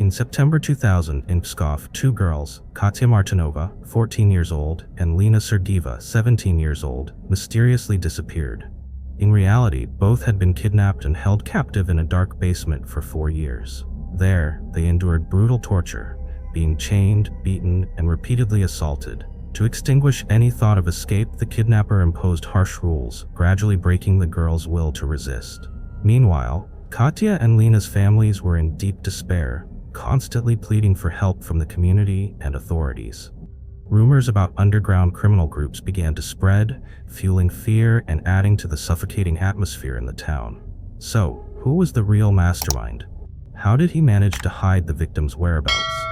In September 2000 in Pskov, two girls, Katya Martinova, 14 years old, and Lena Sergeeva, 17 years old, mysteriously disappeared. In reality, both had been kidnapped and held captive in a dark basement for 4 years. There, they endured brutal torture, being chained, beaten, and repeatedly assaulted. To extinguish any thought of escape, the kidnapper imposed harsh rules, gradually breaking the girls' will to resist. Meanwhile, Katya and Lena's families were in deep despair, constantly pleading for help from the community and authorities. Rumors about underground criminal groups began to spread, fueling fear and adding to the suffocating atmosphere in the town. So, who was the real mastermind? How did he manage to hide the victims' whereabouts?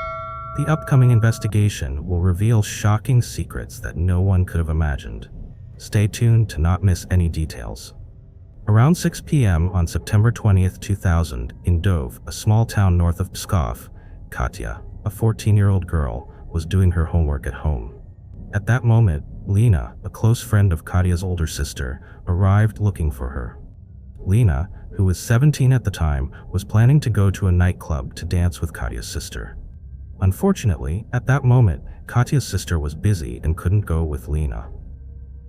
The upcoming investigation will reveal shocking secrets that no one could have imagined. Stay tuned to not miss any details. Around 6 p.m. on September 20th, 2000, in Dov, a small town north of Pskov, Katya, a 14-year-old girl, was doing her homework at home. At that moment, Lena, a close friend of Katya's older sister, arrived looking for her. Lena, who was 17 at the time, was planning to go to a nightclub to dance with Katya's sister. Unfortunately, at that moment, Katya's sister was busy and couldn't go with Lena.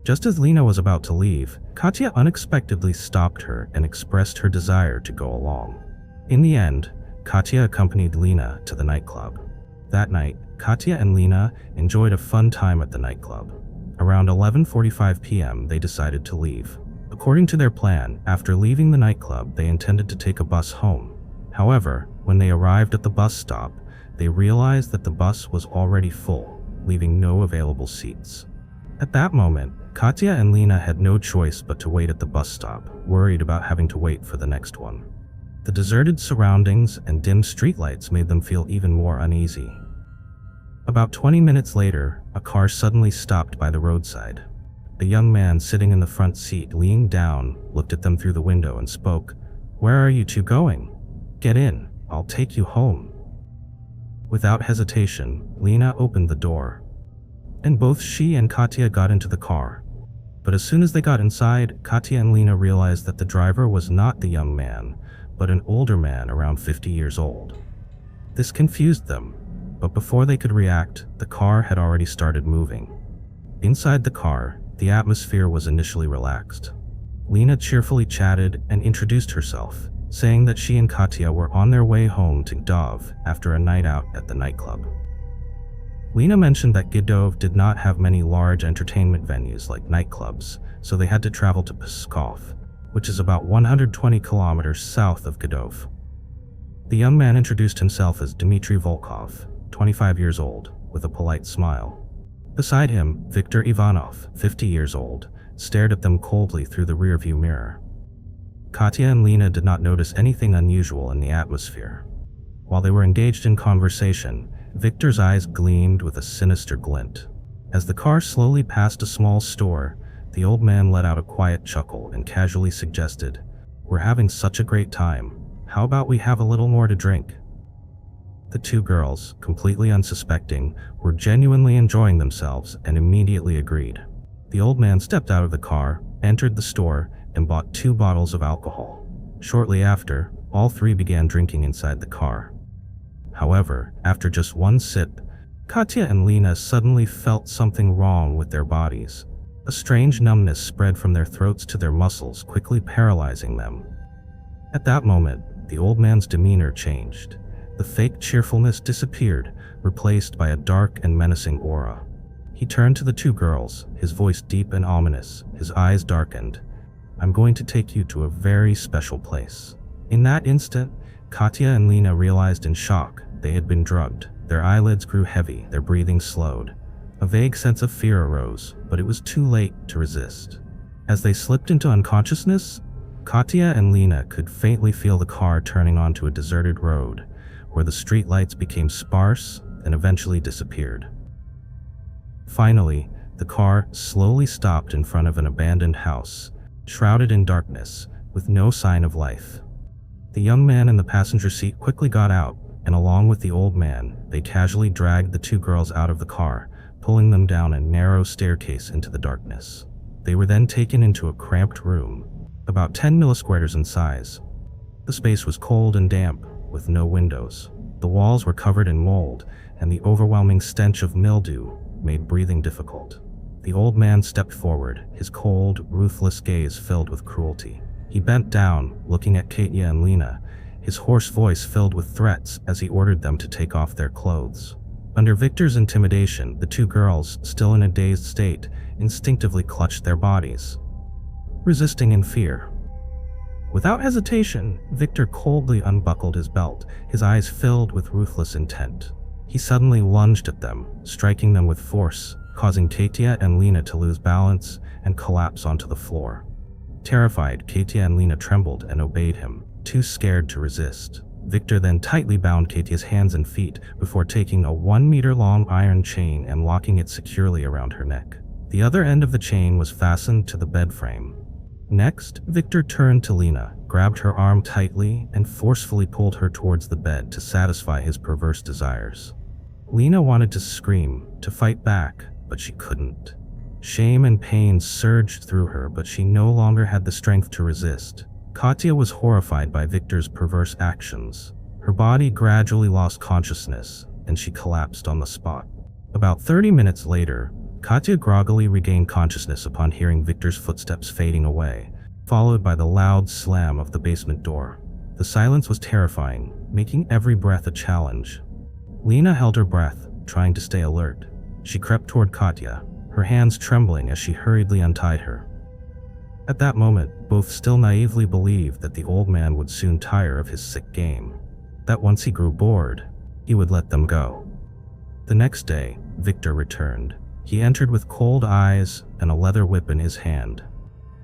Just as Lena was about to leave, Katya unexpectedly stopped her and expressed her desire to go along. In the end, Katya accompanied Lena to the nightclub. That night, Katya and Lena enjoyed a fun time at the nightclub. Around 11:45 p.m., they decided to leave. According to their plan, after leaving the nightclub, they intended to take a bus home. However, when they arrived at the bus stop, they realized that the bus was already full, leaving no available seats. At that moment, Katya and Lena had no choice but to wait at the bus stop, worried about having to wait for the next one. The deserted surroundings and dim streetlights made them feel even more uneasy. About 20 minutes later, a car suddenly stopped by the roadside. A young man sitting in the front seat leaned down, looked at them through the window and spoke. "Where are you two going? Get in, I'll take you home." Without hesitation, Lena opened the door, and both she and Katya got into the car. But as soon as they got inside, Katya and Lena realized that the driver was not the young man, but an older man around 50 years old. This confused them, but before they could react, the car had already started moving. Inside the car, the atmosphere was initially relaxed. Lena cheerfully chatted and introduced herself, saying that she and Katya were on their way home to Gdov after a night out at the nightclub. Lena mentioned that Gdov did not have many large entertainment venues like nightclubs, so they had to travel to Pskov, which is about 120 kilometers south of Gdov. The young man introduced himself as Dmitry Volkov, 25 years old, with a polite smile. Beside him, Viktor Ivanov, 50 years old, stared at them coldly through the rearview mirror. Katya and Lena did not notice anything unusual in the atmosphere. While they were engaged in conversation, Viktor's eyes gleamed with a sinister glint. As the car slowly passed a small store, the old man let out a quiet chuckle and casually suggested, "We're having such a great time. How about we have a little more to drink?" The two girls, completely unsuspecting, were genuinely enjoying themselves and immediately agreed. The old man stepped out of the car, entered the store, and bought 2 bottles of alcohol. Shortly after, all three began drinking inside the car. However, after just one sip, Katya and Lena suddenly felt something wrong with their bodies. A strange numbness spread from their throats to their muscles, quickly paralyzing them. At that moment, the old man's demeanor changed. The fake cheerfulness disappeared, replaced by a dark and menacing aura. He turned to the two girls, his voice deep and ominous, his eyes darkened. "I'm going to take you to a very special place." In that instant, Katya and Lena realized in shock they had been drugged. Their eyelids grew heavy, their breathing slowed. A vague sense of fear arose, but it was too late to resist. As they slipped into unconsciousness, Katya and Lena could faintly feel the car turning onto a deserted road, where the streetlights became sparse and eventually disappeared. Finally, the car slowly stopped in front of an abandoned house, shrouded in darkness, with no sign of life. The young man in the passenger seat quickly got out, and along with the old man, they casually dragged the two girls out of the car, pulling them down a narrow staircase into the darkness. They were then taken into a cramped room, about 10 millisquares in size. The space was cold and damp, with no windows. The walls were covered in mold, and the overwhelming stench of mildew made breathing difficult. The old man stepped forward, his cold, ruthless gaze filled with cruelty. He bent down, looking at Katya and Lena, his hoarse voice filled with threats as he ordered them to take off their clothes. Under Victor's intimidation, the two girls, still in a dazed state, instinctively clutched their bodies, resisting in fear. Without hesitation, Victor coldly unbuckled his belt, his eyes filled with ruthless intent. He suddenly lunged at them, striking them with force, causing Katya and Lena to lose balance and collapse onto the floor. Terrified, Katya and Lena trembled and obeyed him, too scared to resist. Victor then tightly bound Katya's hands and feet before taking a 1-meter-long iron chain and locking it securely around her neck. The other end of the chain was fastened to the bed frame. Next, Victor turned to Lena, grabbed her arm tightly, and forcefully pulled her towards the bed to satisfy his perverse desires. Lena wanted to scream, to fight back, but she couldn't. Shame and pain surged through her, but she no longer had the strength to resist. Katya was horrified by Victor's perverse actions. Her body gradually lost consciousness, and she collapsed on the spot. About 30 minutes later, Katya groggily regained consciousness upon hearing Victor's footsteps fading away, followed by the loud slam of the basement door. The silence was terrifying, making every breath a challenge. Lena held her breath, trying to stay alert. She crept toward Katya, her hands trembling as she hurriedly untied her. At that moment, both still naively believed that the old man would soon tire of his sick game, that once he grew bored, he would let them go. The next day, Victor returned. He entered with cold eyes and a leather whip in his hand.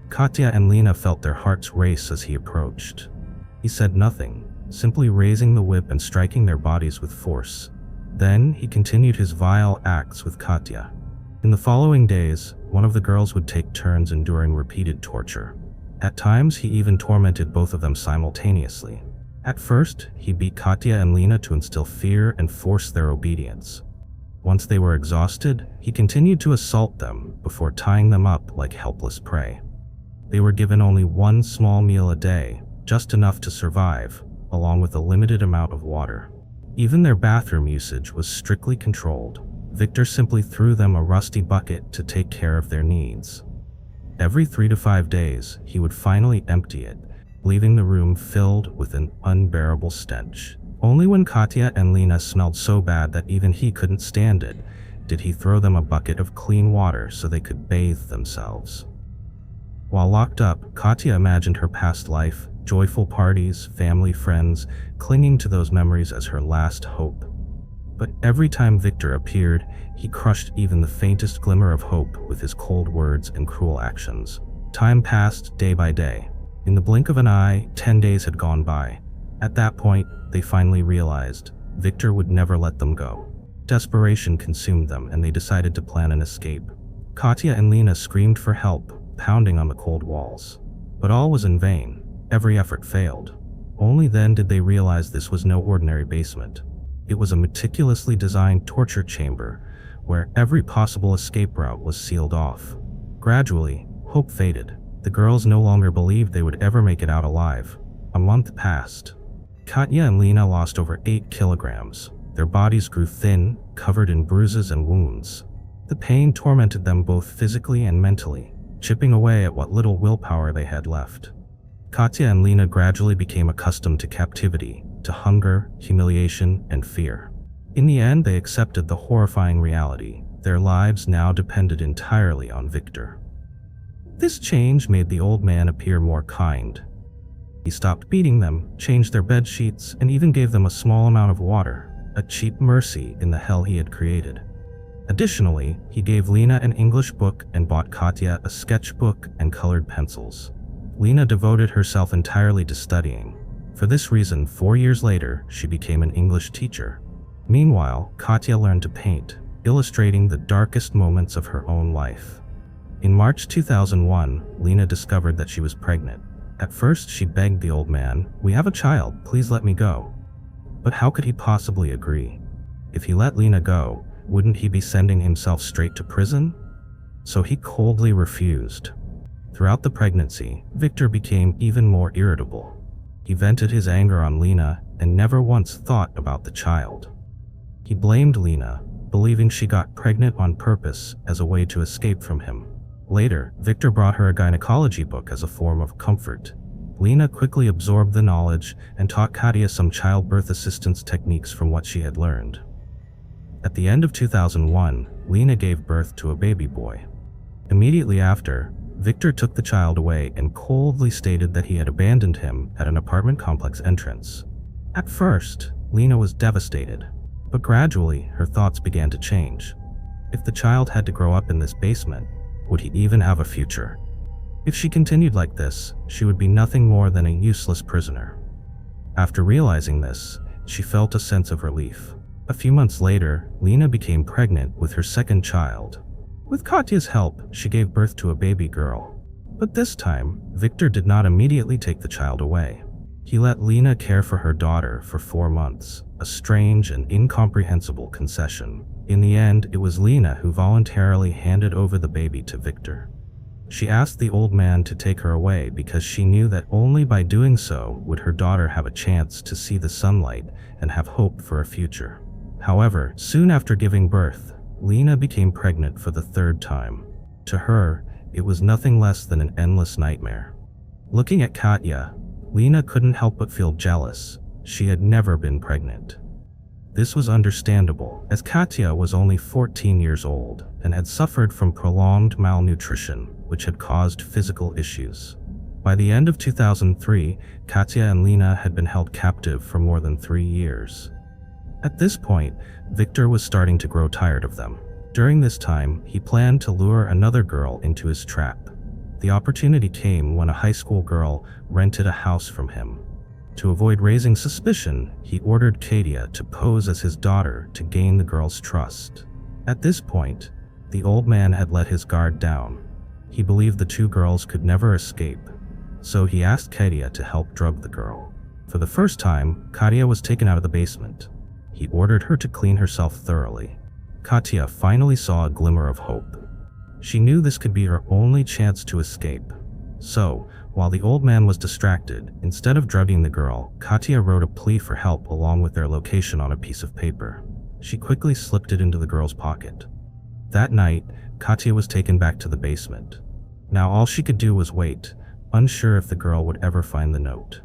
Katya and Lena felt their hearts race as he approached. He said nothing, simply raising the whip and striking their bodies with force. Then he continued his vile acts with Katya. In the following days, one of the girls would take turns enduring repeated torture. At times, he even tormented both of them simultaneously. At first, he beat Katya and Lena to instill fear and force their obedience. Once they were exhausted, he continued to assault them before tying them up like helpless prey. They were given only one small meal a day, just enough to survive, along with a limited amount of water. Even their bathroom usage was strictly controlled. Victor simply threw them a rusty bucket to take care of their needs. Every 3 to 5 days, he would finally empty it, leaving the room filled with an unbearable stench. Only when Katya and Lena smelled so bad that even he couldn't stand it, did he throw them a bucket of clean water so they could bathe themselves. While locked up, Katya imagined her past life, joyful parties, family, friends, clinging to those memories as her last hope. But every time Victor appeared, he crushed even the faintest glimmer of hope with his cold words and cruel actions. Time passed day by day. In the blink of an eye, 10 days had gone by. At that point, they finally realized Victor would never let them go. Desperation consumed them, and they decided to plan an escape. Katya and Lena screamed for help, pounding on the cold walls. But all was in vain. Every effort failed. Only then did they realize this was no ordinary basement. It was a meticulously designed torture chamber, where every possible escape route was sealed off. Gradually, hope faded. The girls no longer believed they would ever make it out alive. A month passed. Katya and Lena lost over 8 kilograms. Their bodies grew thin, covered in bruises and wounds. The pain tormented them both physically and mentally, chipping away at what little willpower they had left. Katya and Lena gradually became accustomed to captivity, to hunger, humiliation, and fear. In the end, they accepted the horrifying reality. Their lives now depended entirely on Victor. This change made the old man appear more kind. He stopped beating them, changed their bed sheets, and even gave them a small amount of water, a cheap mercy in the hell he had created. Additionally, he gave Lena an English book and bought Katya a sketchbook and colored pencils. Lena devoted herself entirely to studying. For this reason, 4 years later, she became an English teacher. Meanwhile, Katya learned to paint, illustrating the darkest moments of her own life. In March 2001, Lena discovered that she was pregnant. At first, she begged the old man, "We have a child, please let me go." But how could he possibly agree? If he let Lena go, wouldn't he be sending himself straight to prison? So he coldly refused. Throughout the pregnancy, Victor became even more irritable. He vented his anger on Lena, and never once thought about the child. He blamed Lena, believing she got pregnant on purpose as a way to escape from him. Later, Victor brought her a gynecology book as a form of comfort. Lena quickly absorbed the knowledge and taught Katya some childbirth assistance techniques from what she had learned. At the end of 2001, Lena gave birth to a baby boy. Immediately after, Victor took the child away and coldly stated that he had abandoned him at an apartment complex entrance. At first, Lena was devastated, but gradually her thoughts began to change. If the child had to grow up in this basement, would he even have a future? If she continued like this, she would be nothing more than a useless prisoner. After realizing this, she felt a sense of relief. A few months later, Lena became pregnant with her second child. With Katya's help, she gave birth to a baby girl. But this time, Victor did not immediately take the child away. He let Lena care for her daughter for 4 months, a strange and incomprehensible concession. In the end, it was Lena who voluntarily handed over the baby to Victor. She asked the old man to take her away because she knew that only by doing so would her daughter have a chance to see the sunlight and have hope for a future. However, soon after giving birth, Lena became pregnant for the 3rd time. To her, it was nothing less than an endless nightmare. Looking at Katya, Lena couldn't help but feel jealous. She had never been pregnant. This was understandable, as Katya was only 14 years old and had suffered from prolonged malnutrition, which had caused physical issues. By the end of 2003, Katya and Lena had been held captive for more than 3 years. At this point, Victor was starting to grow tired of them. During this time, he planned to lure another girl into his trap. The opportunity came when a high school girl rented a house from him. To avoid raising suspicion, he ordered Katya to pose as his daughter to gain the girl's trust. At this point, the old man had let his guard down. He believed the 2 girls could never escape, so he asked Katya to help drug the girl. For the first time, Katya was taken out of the basement. He ordered her to clean herself thoroughly. Katya finally saw a glimmer of hope. She knew this could be her only chance to escape. So, while the old man was distracted, instead of drugging the girl, Katya wrote a plea for help along with their location on a piece of paper. She quickly slipped it into the girl's pocket. That night, Katya was taken back to the basement. Now all she could do was wait, unsure if the girl would ever find the note.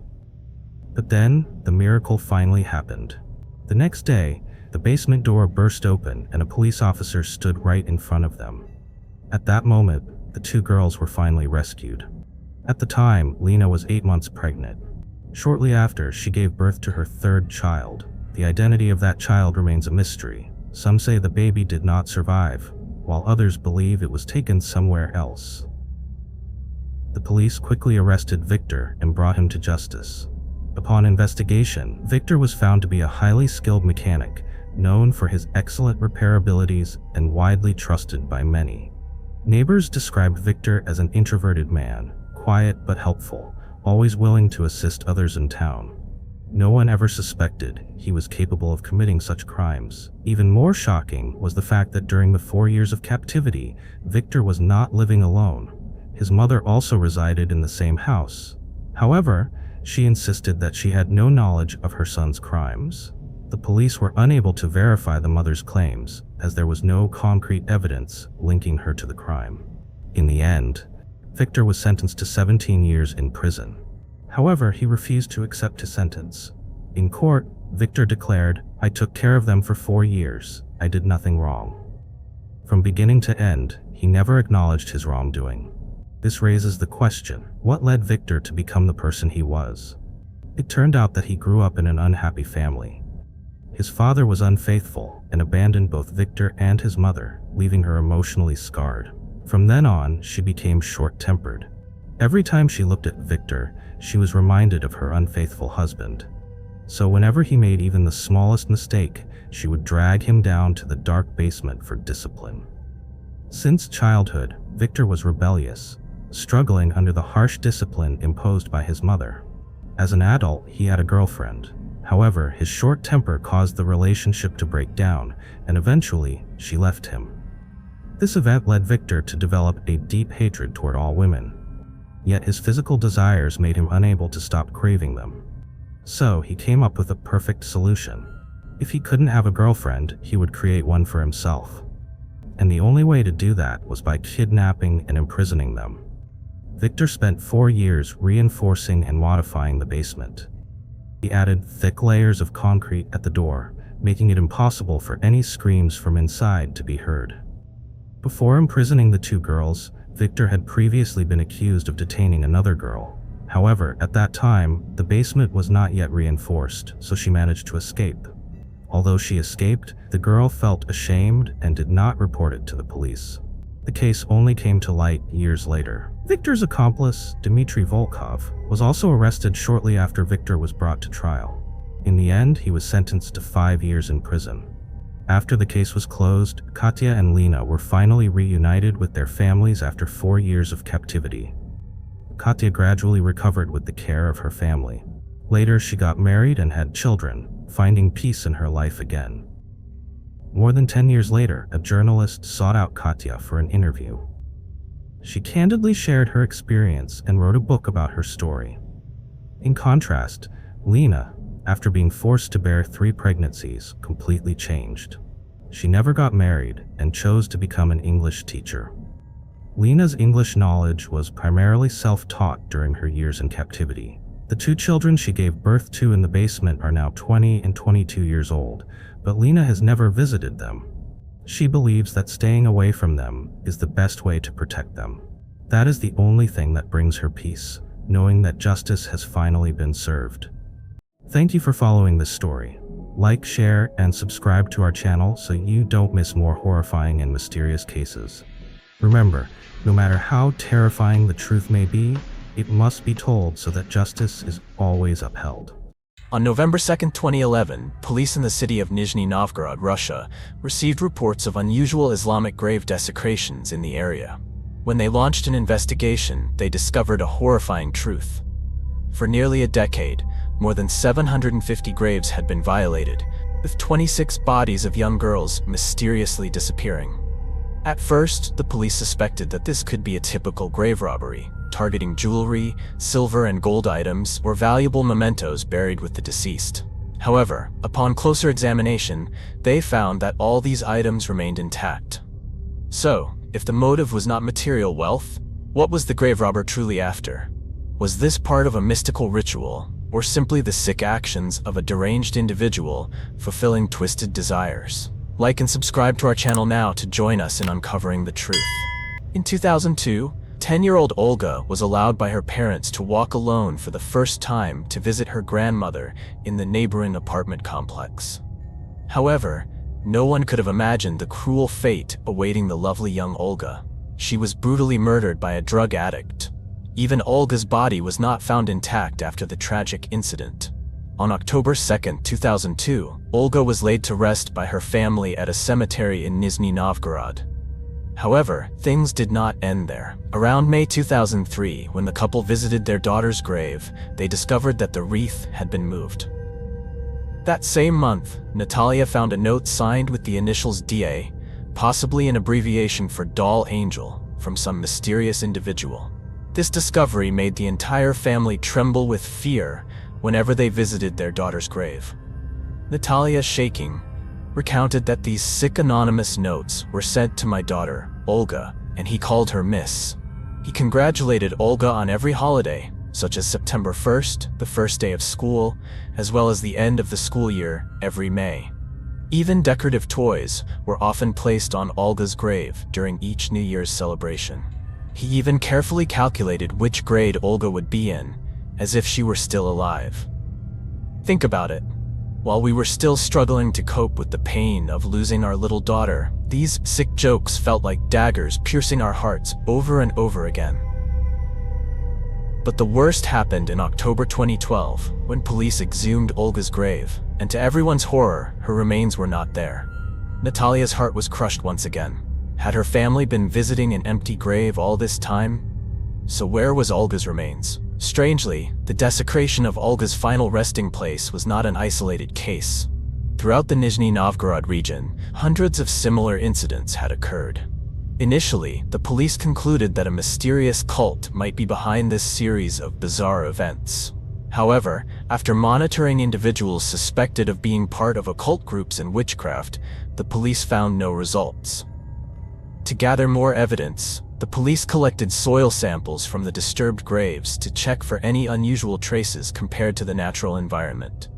But then, the miracle finally happened. The next day, the basement door burst open and a police officer stood right in front of them. At that moment, the 2 girls were finally rescued. At the time, Lena was 8 months pregnant. Shortly after, she gave birth to her 3rd child. The identity of that child remains a mystery. Some say the baby did not survive, while others believe it was taken somewhere else. The police quickly arrested Victor and brought him to justice. Upon investigation, Victor was found to be a highly skilled mechanic, known for his excellent repair abilities and widely trusted by many. Neighbors described Victor as an introverted man, quiet but helpful, always willing to assist others in town. No one ever suspected he was capable of committing such crimes. Even more shocking was the fact that during the 4 years of captivity, Victor was not living alone. His mother also resided in the same house. However, she insisted that she had no knowledge of her son's crimes. The police were unable to verify the mother's claims, as there was no concrete evidence linking her to the crime. In the end, Victor was sentenced to 17 years in prison. However, he refused to accept his sentence. In court, Victor declared, "I took care of them for 4 years. I did nothing wrong." From beginning to end, he never acknowledged his wrongdoing. This raises the question, what led Victor to become the person he was? It turned out that he grew up in an unhappy family. His father was unfaithful and abandoned both Victor and his mother, leaving her emotionally scarred. From then on, she became short-tempered. Every time she looked at Victor, she was reminded of her unfaithful husband. So whenever he made even the smallest mistake, she would drag him down to the dark basement for discipline. Since childhood, Victor was rebellious, struggling under the harsh discipline imposed by his mother. As an adult, he had a girlfriend. However, his short temper caused the relationship to break down, and eventually, she left him. This event led Victor to develop a deep hatred toward all women. Yet his physical desires made him unable to stop craving them. So he came up with a perfect solution. If he couldn't have a girlfriend, he would create one for himself. And the only way to do that was by kidnapping and imprisoning them. Victor spent 4 years reinforcing and modifying the basement. He added thick layers of concrete at the door, making it impossible for any screams from inside to be heard. Before imprisoning the 2 girls, Victor had previously been accused of detaining another girl. However, at that time, the basement was not yet reinforced, so she managed to escape. Although she escaped, the girl felt ashamed and did not report it to the police. The case only came to light years later. Victor's accomplice, Dmitry Volkov, was also arrested shortly after Victor was brought to trial. In the end, he was sentenced to 5 years in prison. After the case was closed, Katya and Lena were finally reunited with their families after 4 years of captivity. Katya gradually recovered with the care of her family. Later, she got married and had children, finding peace in her life again. More than 10 years later, a journalist sought out Katya for an interview. She candidly shared her experience and wrote a book about her story. In contrast, Lena, after being forced to bear 3 pregnancies, completely changed. She never got married and chose to become an English teacher. Lena's English knowledge was primarily self-taught during her years in captivity. The 2 children she gave birth to in the basement are now 20 and 22 years old, but Lena has never visited them. She believes that staying away from them is the best way to protect them. That is the only thing that brings her peace, knowing that justice has finally been served. Thank you for following this story. Like, share, and subscribe to our channel so you don't miss more horrifying and mysterious cases. Remember, no matter how terrifying the truth may be, it must be told so that justice is always upheld. On November 2, 2011, police in the city of Nizhny Novgorod, Russia, received reports of unusual Islamic grave desecrations in the area. When they launched an investigation, they discovered a horrifying truth. For nearly a decade, more than 750 graves had been violated, with 26 bodies of young girls mysteriously disappearing. At first, the police suspected that this could be a typical grave robbery, targeting jewelry, silver and gold items, or valuable mementos buried with the deceased. However, upon closer examination, they found that all these items remained intact. So, if the motive was not material wealth, what was the grave robber truly after? Was this part of a mystical ritual, or simply the sick actions of a deranged individual fulfilling twisted desires? Like and subscribe to our channel now to join us in uncovering the truth. In 2002, 10-year-old Olga was allowed by her parents to walk alone for the first time to visit her grandmother in the neighboring apartment complex. However, no one could have imagined the cruel fate awaiting the lovely young Olga. She was brutally murdered by a drug addict. Even Olga's body was not found intact after the tragic incident. On October 2, 2002, Olga was laid to rest by her family at a cemetery in Nizhny Novgorod. However, things did not end there. Around May 2003, when the couple visited their daughter's grave, they discovered that the wreath had been moved. That same month, Natalia found a note signed with the initials DA, possibly an abbreviation for Doll Angel, from some mysterious individual. This discovery made the entire family tremble with fear whenever they visited their daughter's grave. Natalia, shaking, recounted that these sick anonymous notes were sent to my daughter, Olga, and he called her Miss. He congratulated Olga on every holiday, such as September 1st, the first day of school, as well as the end of the school year every May. Even decorative toys were often placed on Olga's grave during each New Year's celebration. He even carefully calculated which grade Olga would be in, as if she were still alive. Think about it. While we were still struggling to cope with the pain of losing our little daughter, these sick jokes felt like daggers piercing our hearts over and over again. But the worst happened in October 2012, when police exhumed Olga's grave, and to everyone's horror, her remains were not there. Natalia's heart was crushed once again. Had her family been visiting an empty grave all this time? So where was Olga's remains? Strangely, the desecration of Olga's final resting place was not an isolated case. Throughout the Nizhny Novgorod region, hundreds of similar incidents had occurred. Initially, the police concluded that a mysterious cult might be behind this series of bizarre events. However, after monitoring individuals suspected of being part of occult groups and witchcraft, the police found no results. To gather more evidence, the police collected soil samples from the disturbed graves to check for any unusual traces compared to the natural environment.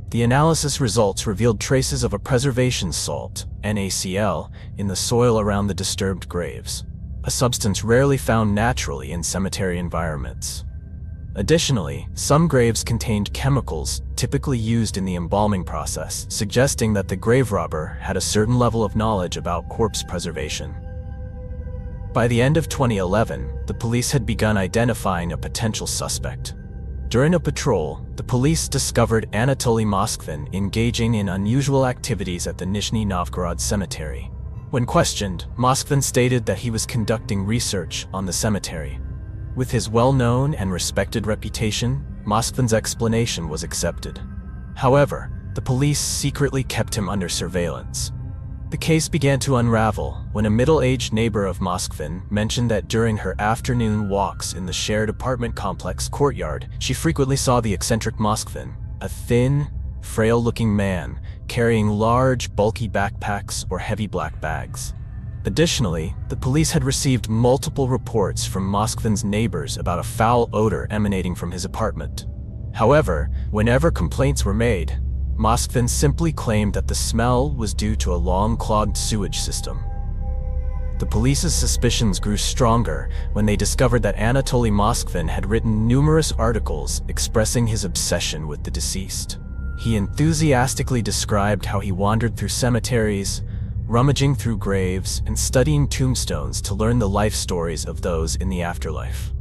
The analysis results revealed traces of a preservation salt, NaCl, in the soil around the disturbed graves, a substance rarely found naturally in cemetery environments. Additionally, some graves contained chemicals typically used in the embalming process, suggesting that the grave robber had a certain level of knowledge about corpse preservation. By the end of 2011, the police had begun identifying a potential suspect. During a patrol, the police discovered Anatoly Moskvin engaging in unusual activities at the Nizhny Novgorod cemetery. When questioned, Moskvin stated that he was conducting research on the cemetery. With his well-known and respected reputation, Moskvin's explanation was accepted. However, the police secretly kept him under surveillance. The case began to unravel when a middle-aged neighbor of Moskvin mentioned that during her afternoon walks in the shared apartment complex courtyard, she frequently saw the eccentric Moskvin, a thin, frail-looking man carrying large, bulky backpacks or heavy black bags. Additionally, the police had received multiple reports from Moskvin's neighbors about a foul odor emanating from his apartment. However, whenever complaints were made, Moskvin simply claimed that the smell was due to a long clogged sewage system. The police's suspicions grew stronger when they discovered that Anatoly Moskvin had written numerous articles expressing his obsession with the deceased. He enthusiastically described how he wandered through cemeteries, rummaging through graves, and studying tombstones to learn the life stories of those in the afterlife.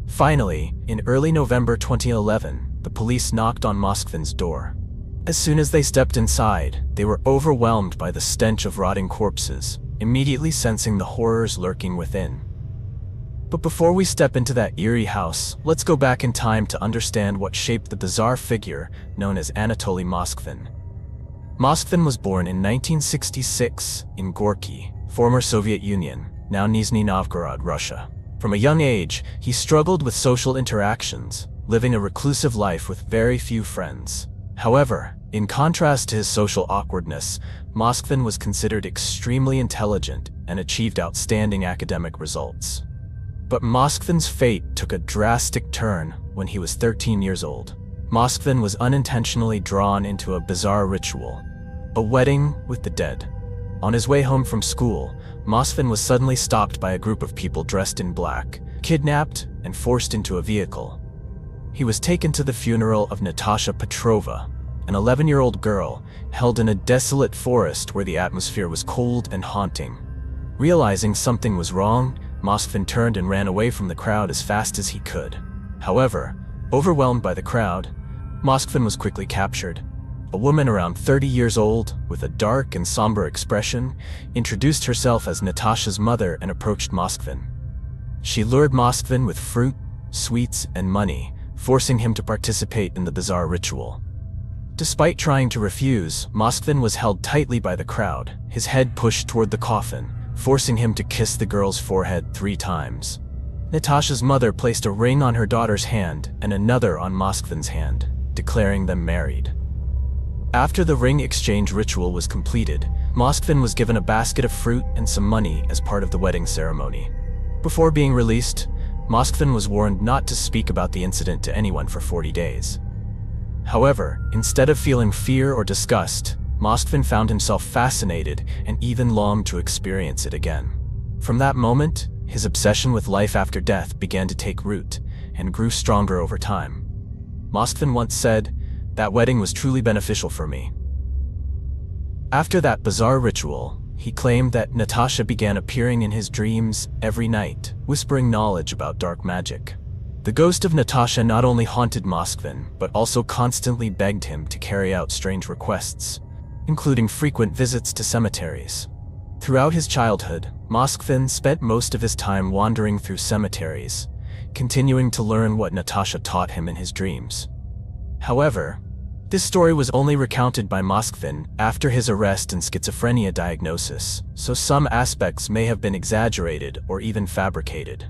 Finally, in early November 2011, the police knocked on Moskvin's door. As soon as they stepped inside, they were overwhelmed by the stench of rotting corpses, immediately sensing the horrors lurking within. But before we step into that eerie house, let's go back in time to understand what shaped the bizarre figure known as Anatoly Moskvin. Moskvin was born in 1966 in Gorky, former Soviet Union, now Nizhny Novgorod, Russia. From a young age, he struggled with social interactions, living a reclusive life with very few friends. However, in contrast to his social awkwardness, Moskvin was considered extremely intelligent and achieved outstanding academic results. But Moskvin's fate took a drastic turn when he was 13 years old. Moskvin was unintentionally drawn into a bizarre ritual, a wedding with the dead. On his way home from school, Moskvin was suddenly stopped by a group of people dressed in black, kidnapped, and forced into a vehicle. He was taken to the funeral of Natasha Petrova, an 11-year-old girl held in a desolate forest where the atmosphere was cold and haunting. Realizing something was wrong, Moskvin turned and ran away from the crowd as fast as he could. However, overwhelmed by the crowd, Moskvin was quickly captured. A woman around 30 years old, with a dark and somber expression, introduced herself as Natasha's mother and approached Moskvin. She lured Moskvin with fruit, sweets, and money, forcing him to participate in the bizarre ritual. Despite trying to refuse, Moskvin was held tightly by the crowd, his head pushed toward the coffin, forcing him to kiss the girl's forehead 3 times. Natasha's mother placed a ring on her daughter's hand and another on Moskvin's hand, declaring them married. After the ring exchange ritual was completed, Moskvin was given a basket of fruit and some money as part of the wedding ceremony. Before being released, Moskvin was warned not to speak about the incident to anyone for 40 days. However, instead of feeling fear or disgust, Moskvin found himself fascinated and even longed to experience it again. From that moment, his obsession with life after death began to take root and grew stronger over time. Moskvin once said, "That wedding was truly beneficial for me." After that bizarre ritual, he claimed that Natasha began appearing in his dreams every night, whispering knowledge about dark magic. The ghost of Natasha not only haunted Moskvin, but also constantly begged him to carry out strange requests, including frequent visits to cemeteries. Throughout his childhood, Moskvin spent most of his time wandering through cemeteries, continuing to learn what Natasha taught him in his dreams. However, this story was only recounted by Moskvin after his arrest and schizophrenia diagnosis, so some aspects may have been exaggerated or even fabricated.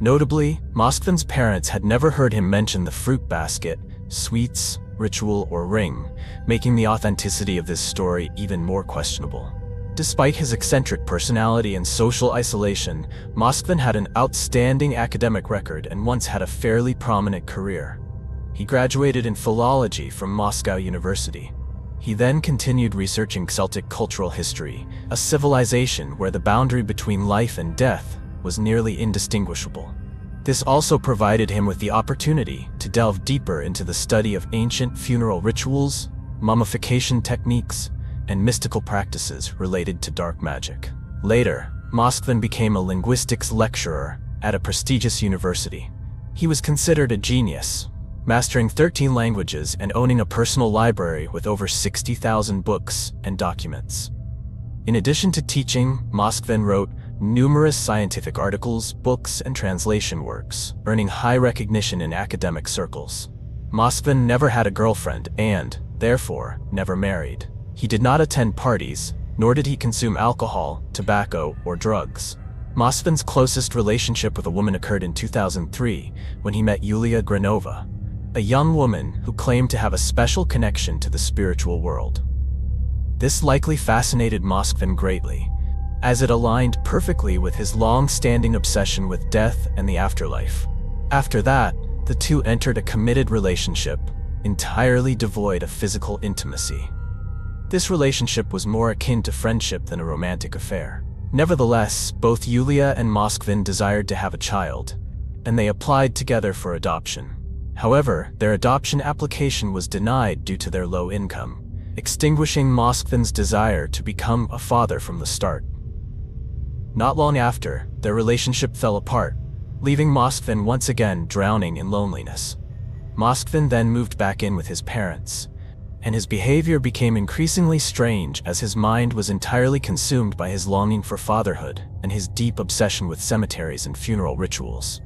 Notably, Moskvin's parents had never heard him mention the fruit basket, sweets, ritual, or ring, making the authenticity of this story even more questionable. Despite his eccentric personality and social isolation, Moskvin had an outstanding academic record and once had a fairly prominent career. He graduated in philology from Moscow University. He then continued researching Celtic cultural history, a civilization where the boundary between life and death was nearly indistinguishable. This also provided him with the opportunity to delve deeper into the study of ancient funeral rituals, mummification techniques, and mystical practices related to dark magic. Later, Moskvin became a linguistics lecturer at a prestigious university. He was considered a genius, mastering 13 languages and owning a personal library with over 60,000 books and documents. In addition to teaching, Moskvin wrote numerous scientific articles, books, and translation works, earning high recognition in academic circles. Moskvin never had a girlfriend and, therefore, never married. He did not attend parties, nor did he consume alcohol, tobacco, or drugs. Moskvin's closest relationship with a woman occurred in 2003 when he met Yulia Granova, a young woman who claimed to have a special connection to the spiritual world. This likely fascinated Moskvin greatly, as it aligned perfectly with his long-standing obsession with death and the afterlife. After that, the two entered a committed relationship, entirely devoid of physical intimacy. This relationship was more akin to friendship than a romantic affair. Nevertheless, both Yulia and Moskvin desired to have a child, and they applied together for adoption. However, their adoption application was denied due to their low income, extinguishing Moskvin's desire to become a father from the start. Not long after, their relationship fell apart, leaving Moskvin once again drowning in loneliness. Moskvin then moved back in with his parents, and his behavior became increasingly strange as his mind was entirely consumed by his longing for fatherhood and his deep obsession with cemeteries and funeral rituals.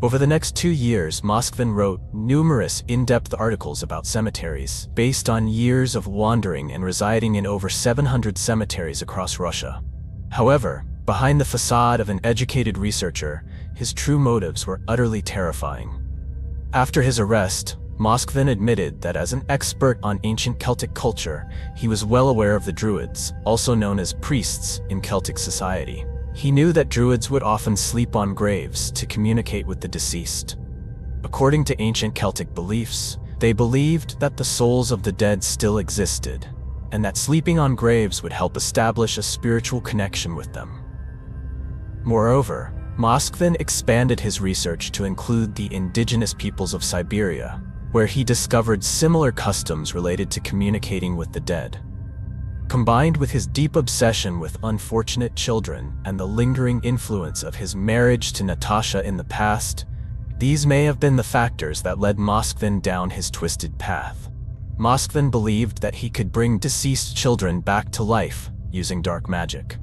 Over the next 2 years, Moskvin wrote numerous in-depth articles about cemeteries, based on years of wandering and residing in over 700 cemeteries across Russia. However, behind the facade of an educated researcher, his true motives were utterly terrifying. After his arrest, Moskvin admitted that as an expert on ancient Celtic culture, he was well aware of the Druids, also known as priests in Celtic society. He knew that Druids would often sleep on graves to communicate with the deceased. According to ancient Celtic beliefs, they believed that the souls of the dead still existed, and that sleeping on graves would help establish a spiritual connection with them. Moreover, Moskvin expanded his research to include the indigenous peoples of Siberia, where he discovered similar customs related to communicating with the dead. Combined with his deep obsession with unfortunate children and the lingering influence of his marriage to Natasha in the past, these may have been the factors that led Moskvin down his twisted path. Moskvin believed that he could bring deceased children back to life using dark magic.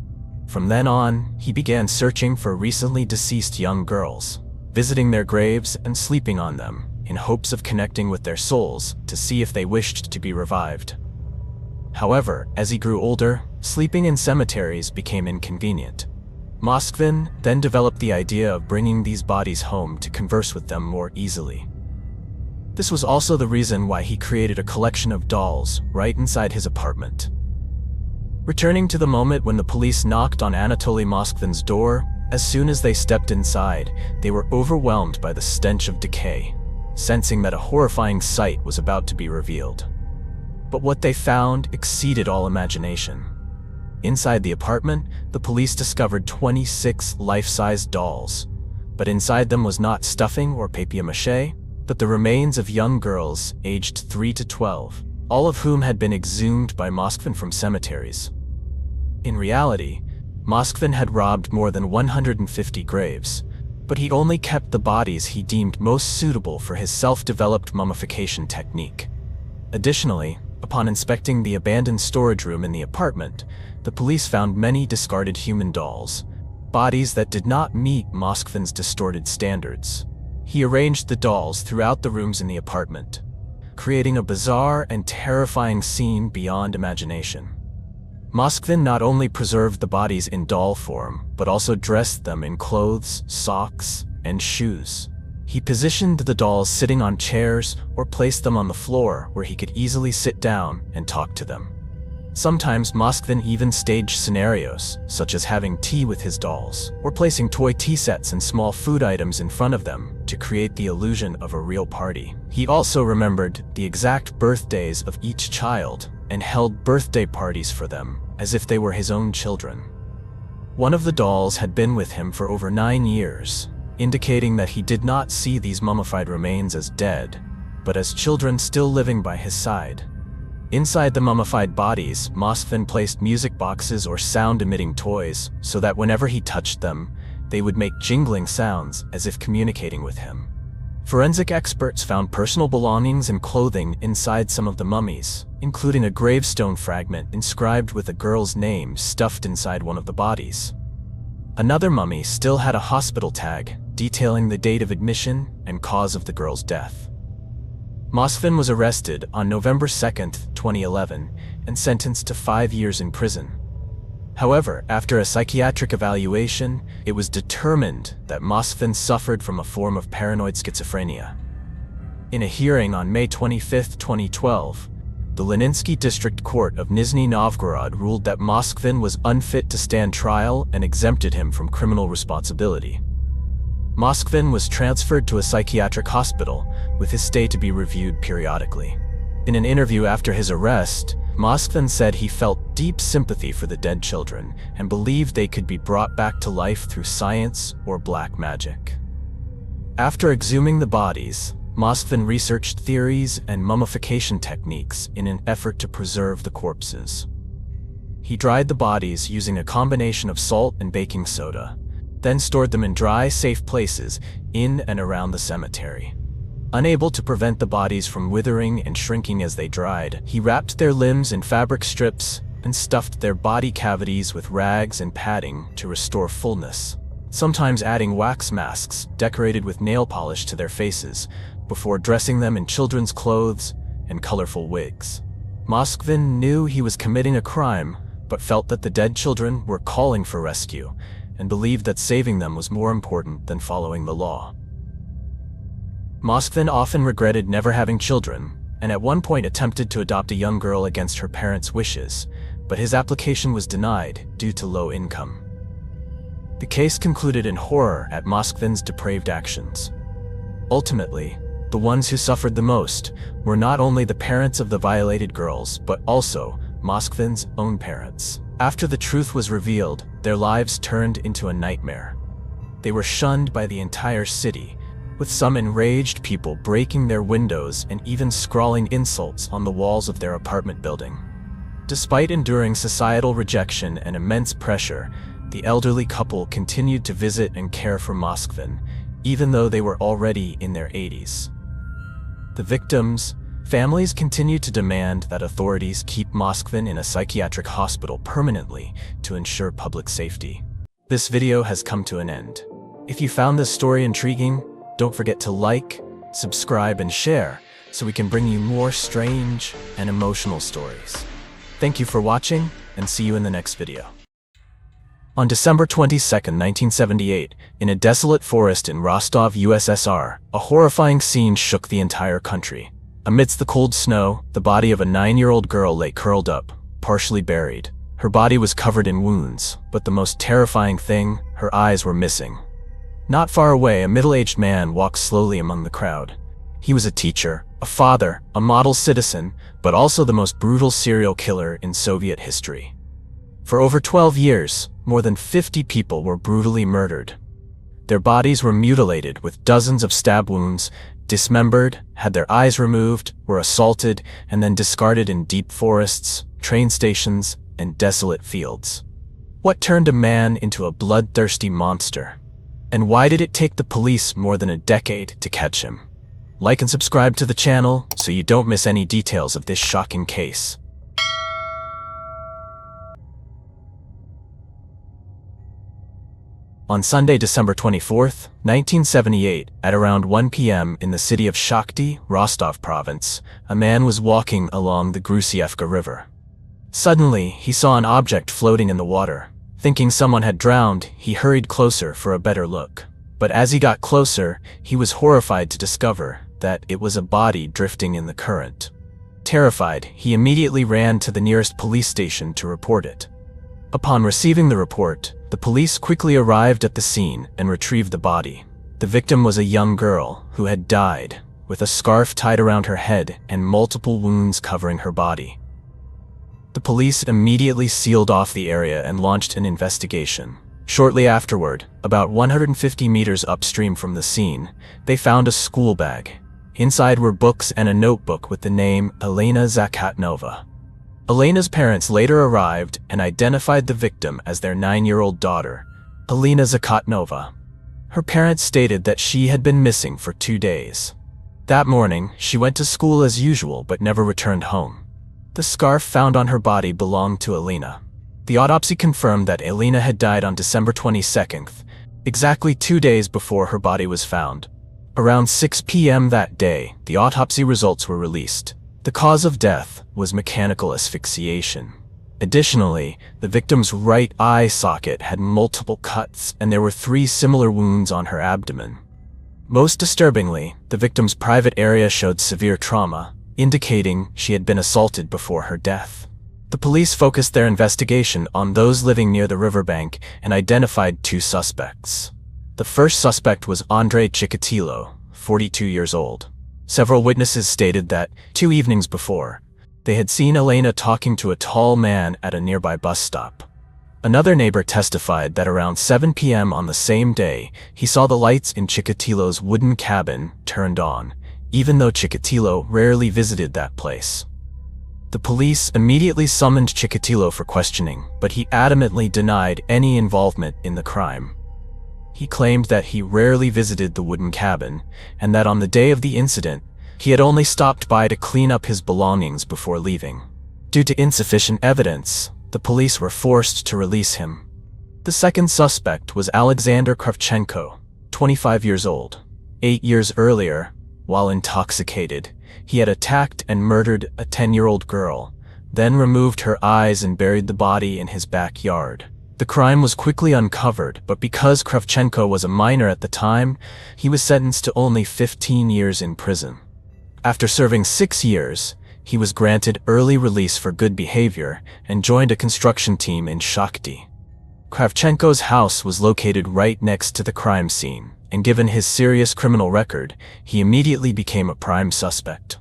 From then on, he began searching for recently deceased young girls, visiting their graves and sleeping on them, in hopes of connecting with their souls to see if they wished to be revived. However, as he grew older, sleeping in cemeteries became inconvenient. Moskvin then developed the idea of bringing these bodies home to converse with them more easily. This was also the reason why he created a collection of dolls right inside his apartment. Returning to the moment when the police knocked on Anatoly Moskvin's door, as soon as they stepped inside, they were overwhelmed by the stench of decay, sensing that a horrifying sight was about to be revealed. But what they found exceeded all imagination. Inside the apartment, the police discovered 26 life-sized dolls, but inside them was not stuffing or papier-mâché, but the remains of young girls aged 3 to 12, all of whom had been exhumed by Moskvin from cemeteries. In reality, Moskvin had robbed more than 150 graves, but he only kept the bodies he deemed most suitable for his self-developed mummification technique. Additionally, upon inspecting the abandoned storage room in the apartment, the police found many discarded human dolls, bodies that did not meet Moskvin's distorted standards. He arranged the dolls throughout the rooms in the apartment, creating a bizarre and terrifying scene beyond imagination. Moskvin not only preserved the bodies in doll form, but also dressed them in clothes, socks, and shoes. He positioned the dolls sitting on chairs or placed them on the floor where he could easily sit down and talk to them. Sometimes Moskvin even staged scenarios, such as having tea with his dolls, or placing toy tea sets and small food items in front of them to create the illusion of a real party. He also remembered the exact birthdays of each child and held birthday parties for them, as if they were his own children. One of the dolls had been with him for over 9 years, indicating that he did not see these mummified remains as dead, but as children still living by his side. Inside the mummified bodies, Moskvin placed music boxes or sound-emitting toys so that whenever he touched them, they would make jingling sounds as if communicating with him. Forensic experts found personal belongings and clothing inside some of the mummies, including a gravestone fragment inscribed with a girl's name stuffed inside one of the bodies. Another mummy still had a hospital tag detailing the date of admission and cause of the girl's death. Moskvin was arrested on November 2, 2011, and sentenced to 5 years in prison. However, after a psychiatric evaluation, it was determined that Moskvin suffered from a form of paranoid schizophrenia. In a hearing on May 25, 2012, the Leninsky District Court of Nizhny Novgorod ruled that Moskvin was unfit to stand trial and exempted him from criminal responsibility. Moskvin was transferred to a psychiatric hospital, with his stay to be reviewed periodically. In an interview after his arrest, Moskvin said he felt deep sympathy for the dead children and believed they could be brought back to life through science or black magic. After exhuming the bodies, Moskvin researched theories and mummification techniques in an effort to preserve the corpses. He dried the bodies using a combination of salt and baking soda, then stored them in dry, safe places in and around the cemetery. Unable to prevent the bodies from withering and shrinking as they dried, he wrapped their limbs in fabric strips and stuffed their body cavities with rags and padding to restore fullness, sometimes adding wax masks decorated with nail polish to their faces before dressing them in children's clothes and colorful wigs. Moskvin knew he was committing a crime, but felt that the dead children were calling for rescue and believed that saving them was more important than following the law. Moskvin often regretted never having children, and at one point attempted to adopt a young girl against her parents' wishes, but his application was denied due to low income. The case concluded in horror at Moskvin's depraved actions. Ultimately, the ones who suffered the most were not only the parents of the violated girls, but also Moskvin's own parents. After the truth was revealed, their lives turned into a nightmare. They were shunned by the entire city, with some enraged people breaking their windows and even scrawling insults on the walls of their apartment building. Despite enduring societal rejection and immense pressure, the elderly couple continued to visit and care for Moskvin, even though they were already in their 80s. The victims' families continued to demand that authorities keep Moskvin in a psychiatric hospital permanently to ensure public safety. This video has come to an end. If you found this story intriguing, don't forget to like, subscribe, and share so we can bring you more strange and emotional stories. Thank you for watching, and see you in the next video. On December 22, 1978, in a desolate forest in Rostov, USSR, a horrifying scene shook the entire country. Amidst the cold snow, the body of a 9-year-old girl lay curled up, partially buried. Her body was covered in wounds, but the most terrifying thing, her eyes were missing. Not far away, a middle-aged man walked slowly among the crowd. He was a teacher, a father, a model citizen, but also the most brutal serial killer in Soviet history. For over 12 years, more than 50 people were brutally murdered. Their bodies were mutilated with dozens of stab wounds, dismembered, had their eyes removed, were assaulted, and then discarded in deep forests, train stations, and desolate fields. What turned a man into a bloodthirsty monster? And why did it take the police more than a decade to catch him? Like and subscribe to the channel so you don't miss any details of this shocking case. On Sunday, December 24, 1978, at around 1 p.m. in the city of Shakhty, Rostov province, a man was walking along the Grusievka River. Suddenly, he saw an object floating in the water. Thinking someone had drowned, he hurried closer for a better look. But as he got closer, he was horrified to discover that it was a body drifting in the current. Terrified, he immediately ran to the nearest police station to report it. Upon receiving the report, the police quickly arrived at the scene and retrieved the body. The victim was a young girl who had died, with a scarf tied around her head and multiple wounds covering her body. The police immediately sealed off the area and launched an investigation. Shortly afterward, about 150 meters upstream from the scene, they found a school bag. Inside were books and a notebook with the name Elena Zakatnova. Elena's parents later arrived and identified the victim as their 9-year-old daughter, Elena Zakatnova. Her parents stated that she had been missing for 2 days. That morning, she went to school as usual but never returned home. The scarf found on her body belonged to Elena. The autopsy confirmed that Elena had died on December 22nd, exactly 2 days before her body was found. Around 6 p.m. that day, the autopsy results were released. The cause of death was mechanical asphyxiation. Additionally, the victim's right eye socket had multiple cuts and there were 3 similar wounds on her abdomen. Most disturbingly, the victim's private area showed severe trauma, indicating she had been assaulted before her death. The police focused their investigation on those living near the riverbank and identified 2 suspects. The first suspect was Andrei Chikatilo, 42 years old. Several witnesses stated that 2 evenings before, they had seen Elena talking to a tall man at a nearby bus stop. Another neighbor testified that around 7 p.m. on the same day, he saw the lights in Chikatilo's wooden cabin turned on, even though Chikatilo rarely visited that place. The police immediately summoned Chikatilo for questioning, but he adamantly denied any involvement in the crime. He claimed that he rarely visited the wooden cabin, and that on the day of the incident, he had only stopped by to clean up his belongings before leaving. Due to insufficient evidence, the police were forced to release him. The second suspect was Alexander Kravchenko, 25 years old. 8 years earlier, while intoxicated, he had attacked and murdered a 10-year-old girl, then removed her eyes and buried the body in his backyard. The crime was quickly uncovered, but because Kravchenko was a minor at the time, he was sentenced to only 15 years in prison. After serving 6 years, he was granted early release for good behavior and joined a construction team in Shakhty. Kravchenko's house was located right next to the crime scene, and given his serious criminal record, he immediately became a prime suspect.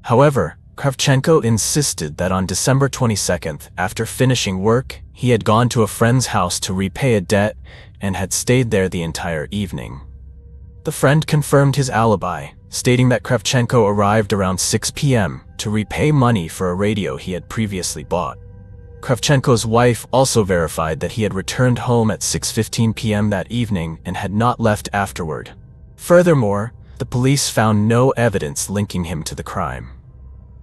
However, Kravchenko insisted that on December 22nd, after finishing work, he had gone to a friend's house to repay a debt and had stayed there the entire evening. The friend confirmed his alibi, stating that Kravchenko arrived around 6 p.m. to repay money for a radio he had previously bought. Kravchenko's wife also verified that he had returned home at 6:15 p.m. that evening and had not left afterward. Furthermore, the police found no evidence linking him to the crime.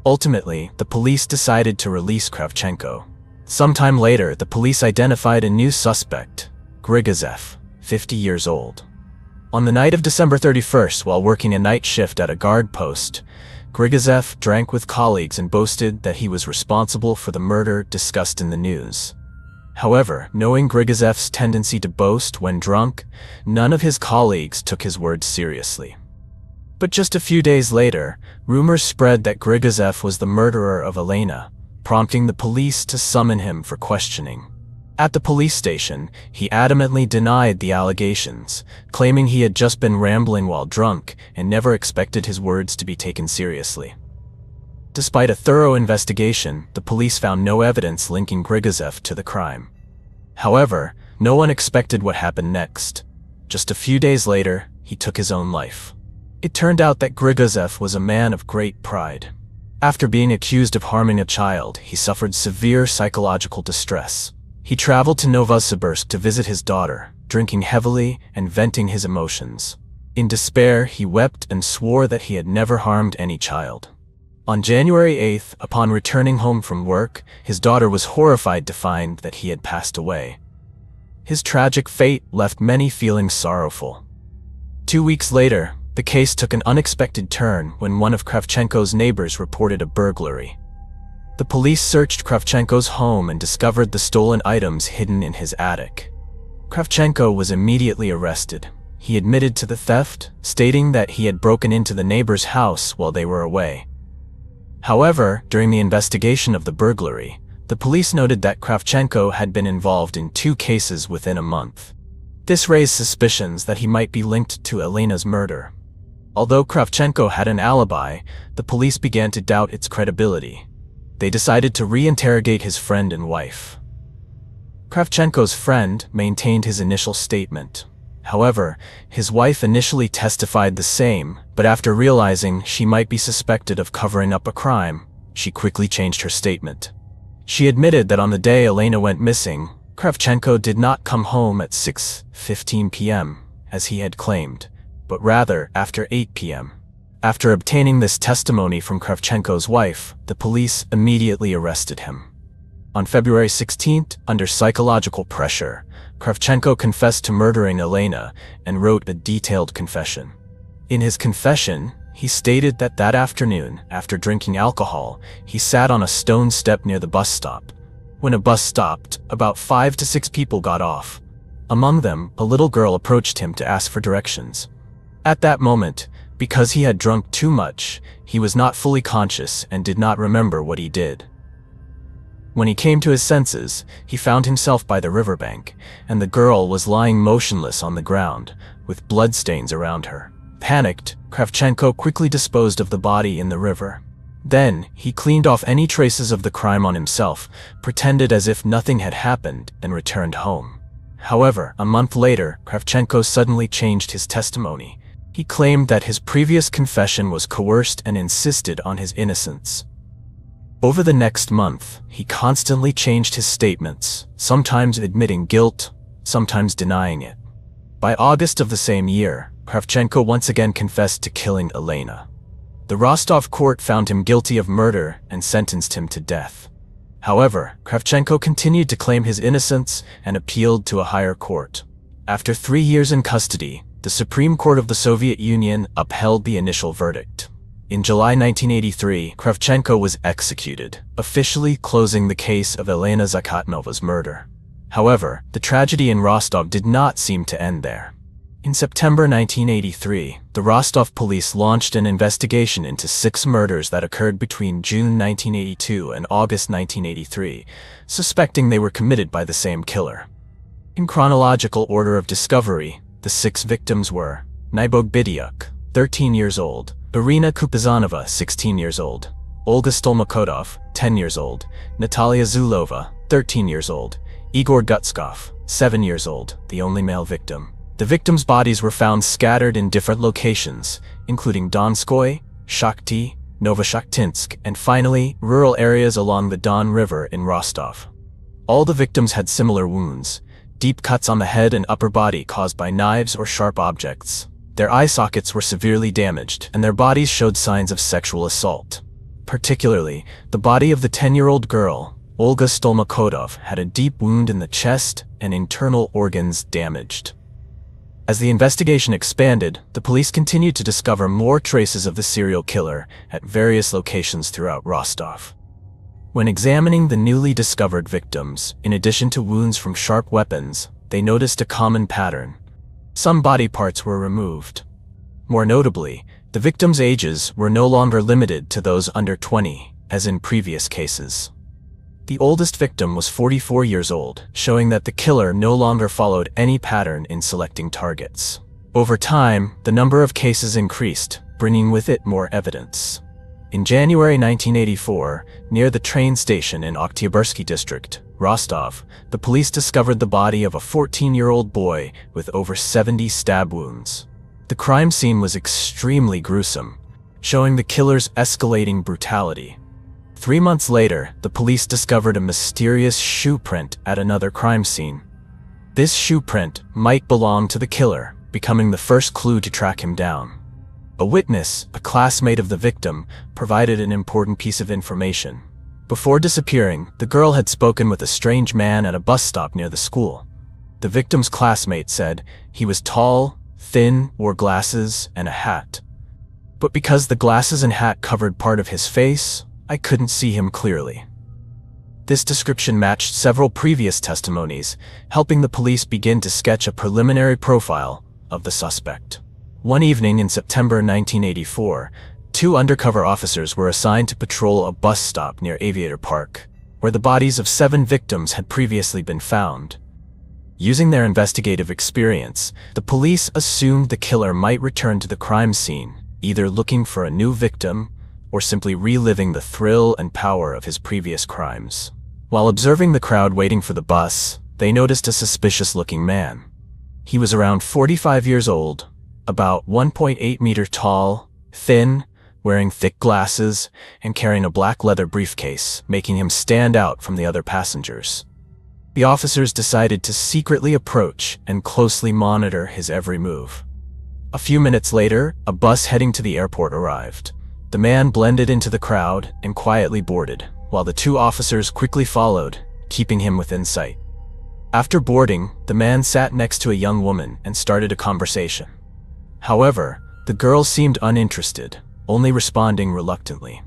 Ultimately, the police decided to release Kravchenko. Sometime later, the police identified a new suspect, Grigazev, 50 years old. On the night of December 31st, while working a night shift at a guard post, Grigazev drank with colleagues and boasted that he was responsible for the murder discussed in the news. However, knowing Grigazev's tendency to boast when drunk, none of his colleagues took his words seriously. But just a few days later, rumors spread that Grigazev was the murderer of Elena, prompting the police to summon him for questioning. At the police station, he adamantly denied the allegations, claiming he had just been rambling while drunk and never expected his words to be taken seriously. Despite a thorough investigation, the police found no evidence linking Grigazev to the crime. However, no one expected what happened next. Just a few days later, he took his own life. It turned out that Grigazev was a man of great pride. After being accused of harming a child, he suffered severe psychological distress. He traveled to Novosibirsk to visit his daughter, drinking heavily and venting his emotions. In despair, he wept and swore that he had never harmed any child. On January 8th, upon returning home from work, his daughter was horrified to find that he had passed away. His tragic fate left many feeling sorrowful. 2 weeks later, the case took an unexpected turn when one of Kravchenko's neighbors reported a burglary. The police searched Kravchenko's home and discovered the stolen items hidden in his attic. Kravchenko was immediately arrested. he admitted to the theft, stating that he had broken into the neighbor's house while they were away. However, during the investigation of the burglary, the police noted that Kravchenko had been involved in 2 cases within a month. This raised suspicions that he might be linked to Elena's murder. Although Kravchenko had an alibi, the police began to doubt its credibility. They decided to re-interrogate his friend and wife. Kravchenko's friend maintained his initial statement. However, his wife initially testified the same, but after realizing she might be suspected of covering up a crime, she quickly changed her statement. She admitted that on the day Elena went missing, Kravchenko did not come home at 6:15 p.m., as he had claimed, but rather after 8 p.m. After obtaining this testimony from Kravchenko's wife, the police immediately arrested him. On February 16th, under psychological pressure, Kravchenko confessed to murdering Elena and wrote a detailed confession. In his confession, he stated that that afternoon, after drinking alcohol, he sat on a stone step near the bus stop. When a bus stopped, about 5 to 6 people got off. Among them, a little girl approached him to ask for directions. At that moment, because he had drunk too much, he was not fully conscious and did not remember what he did. When he came to his senses, he found himself by the riverbank, and the girl was lying motionless on the ground, with bloodstains around her. Panicked, Kravchenko quickly disposed of the body in the river. Then, he cleaned off any traces of the crime on himself, pretended as if nothing had happened, and returned home. However, a month later, Kravchenko suddenly changed his testimony. He claimed that his previous confession was coerced and insisted on his innocence. Over the next month, he constantly changed his statements, sometimes admitting guilt, sometimes denying it. By August of the same year, Kravchenko once again confessed to killing Elena. The Rostov court found him guilty of murder and sentenced him to death. However, Kravchenko continued to claim his innocence and appealed to a higher court. After 3 years in custody, the Supreme Court of the Soviet Union upheld the initial verdict. In July 1983, Kravchenko was executed, officially closing the case of Elena Zakhatnova's murder. However, the tragedy in Rostov did not seem to end there. In September 1983, the Rostov police launched an investigation into 6 murders that occurred between June 1982 and August 1983, suspecting they were committed by the same killer. In chronological order of discovery, the 6 victims were Nybog Bidyuk, 13 years old, Irina Kupizanova, 16 years old, Olga Stolmakodov, 10 years old, Natalia Zulova, 13 years old, Igor Gutskov, 7 years old, the only male victim. The victims' bodies were found scattered in different locations, including Donskoy, Shakhty, Novoshakhtinsk, and finally, rural areas along the Don River in Rostov. All the victims had similar wounds, deep cuts on the head and upper body caused by knives or sharp objects. Their eye sockets were severely damaged, and their bodies showed signs of sexual assault. Particularly, the body of the 10-year-old girl, Olga Stolmakodov, had a deep wound in the chest and internal organs damaged. As the investigation expanded, the police continued to discover more traces of the serial killer at various locations throughout Rostov. When examining the newly discovered victims, in addition to wounds from sharp weapons, they noticed a common pattern. Some body parts were removed. More notably, the victims' ages were no longer limited to those under 20, as in previous cases. The oldest victim was 44 years old, showing that the killer no longer followed any pattern in selecting targets. Over time, the number of cases increased, bringing with it more evidence. In January 1984, near the train station in Oktyabrski district, Rostov, the police discovered the body of a 14-year-old boy with over 70 stab wounds. The crime scene was extremely gruesome, showing the killer's escalating brutality. 3 months later, the police discovered a mysterious shoe print at another crime scene. This shoe print might belong to the killer, becoming the first clue to track him down. A witness, a classmate of the victim, provided an important piece of information. Before disappearing, the girl had spoken with a strange man at a bus stop near the school. The victim's classmate said he was tall, thin, wore glasses, and a hat. But because the glasses and hat covered part of his face, I couldn't see him clearly. This description matched several previous testimonies, helping the police begin to sketch a preliminary profile of the suspect. One evening in September 1984, 2 undercover officers were assigned to patrol a bus stop near Aviator Park, where the bodies of 7 victims had previously been found. Using their investigative experience, the police assumed the killer might return to the crime scene, either looking for a new victim or simply reliving the thrill and power of his previous crimes. While observing the crowd waiting for the bus, they noticed a suspicious-looking man. He was around 45 years old, about 1.8 meters tall, thin, wearing thick glasses, and carrying a black leather briefcase, making him stand out from the other passengers. The officers decided to secretly approach and closely monitor his every move. A few minutes later, a bus heading to the airport arrived. The man blended into the crowd and quietly boarded, while the 2 officers quickly followed, keeping him within sight. After boarding, the man sat next to a young woman and started a conversation. However, the girl seemed uninterested, only responding reluctantly.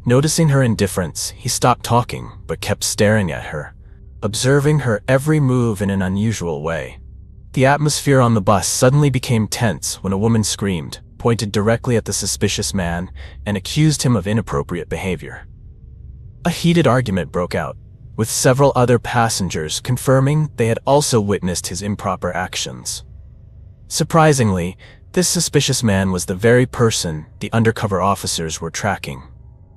Noticing her indifference, he stopped talking but kept staring at her, observing her every move in an unusual way. The atmosphere on the bus suddenly became tense when a woman screamed, pointed directly at the suspicious man, and accused him of inappropriate behavior. A heated argument broke out, with several other passengers confirming they had also witnessed his improper actions. Surprisingly, this suspicious man was the very person the undercover officers were tracking.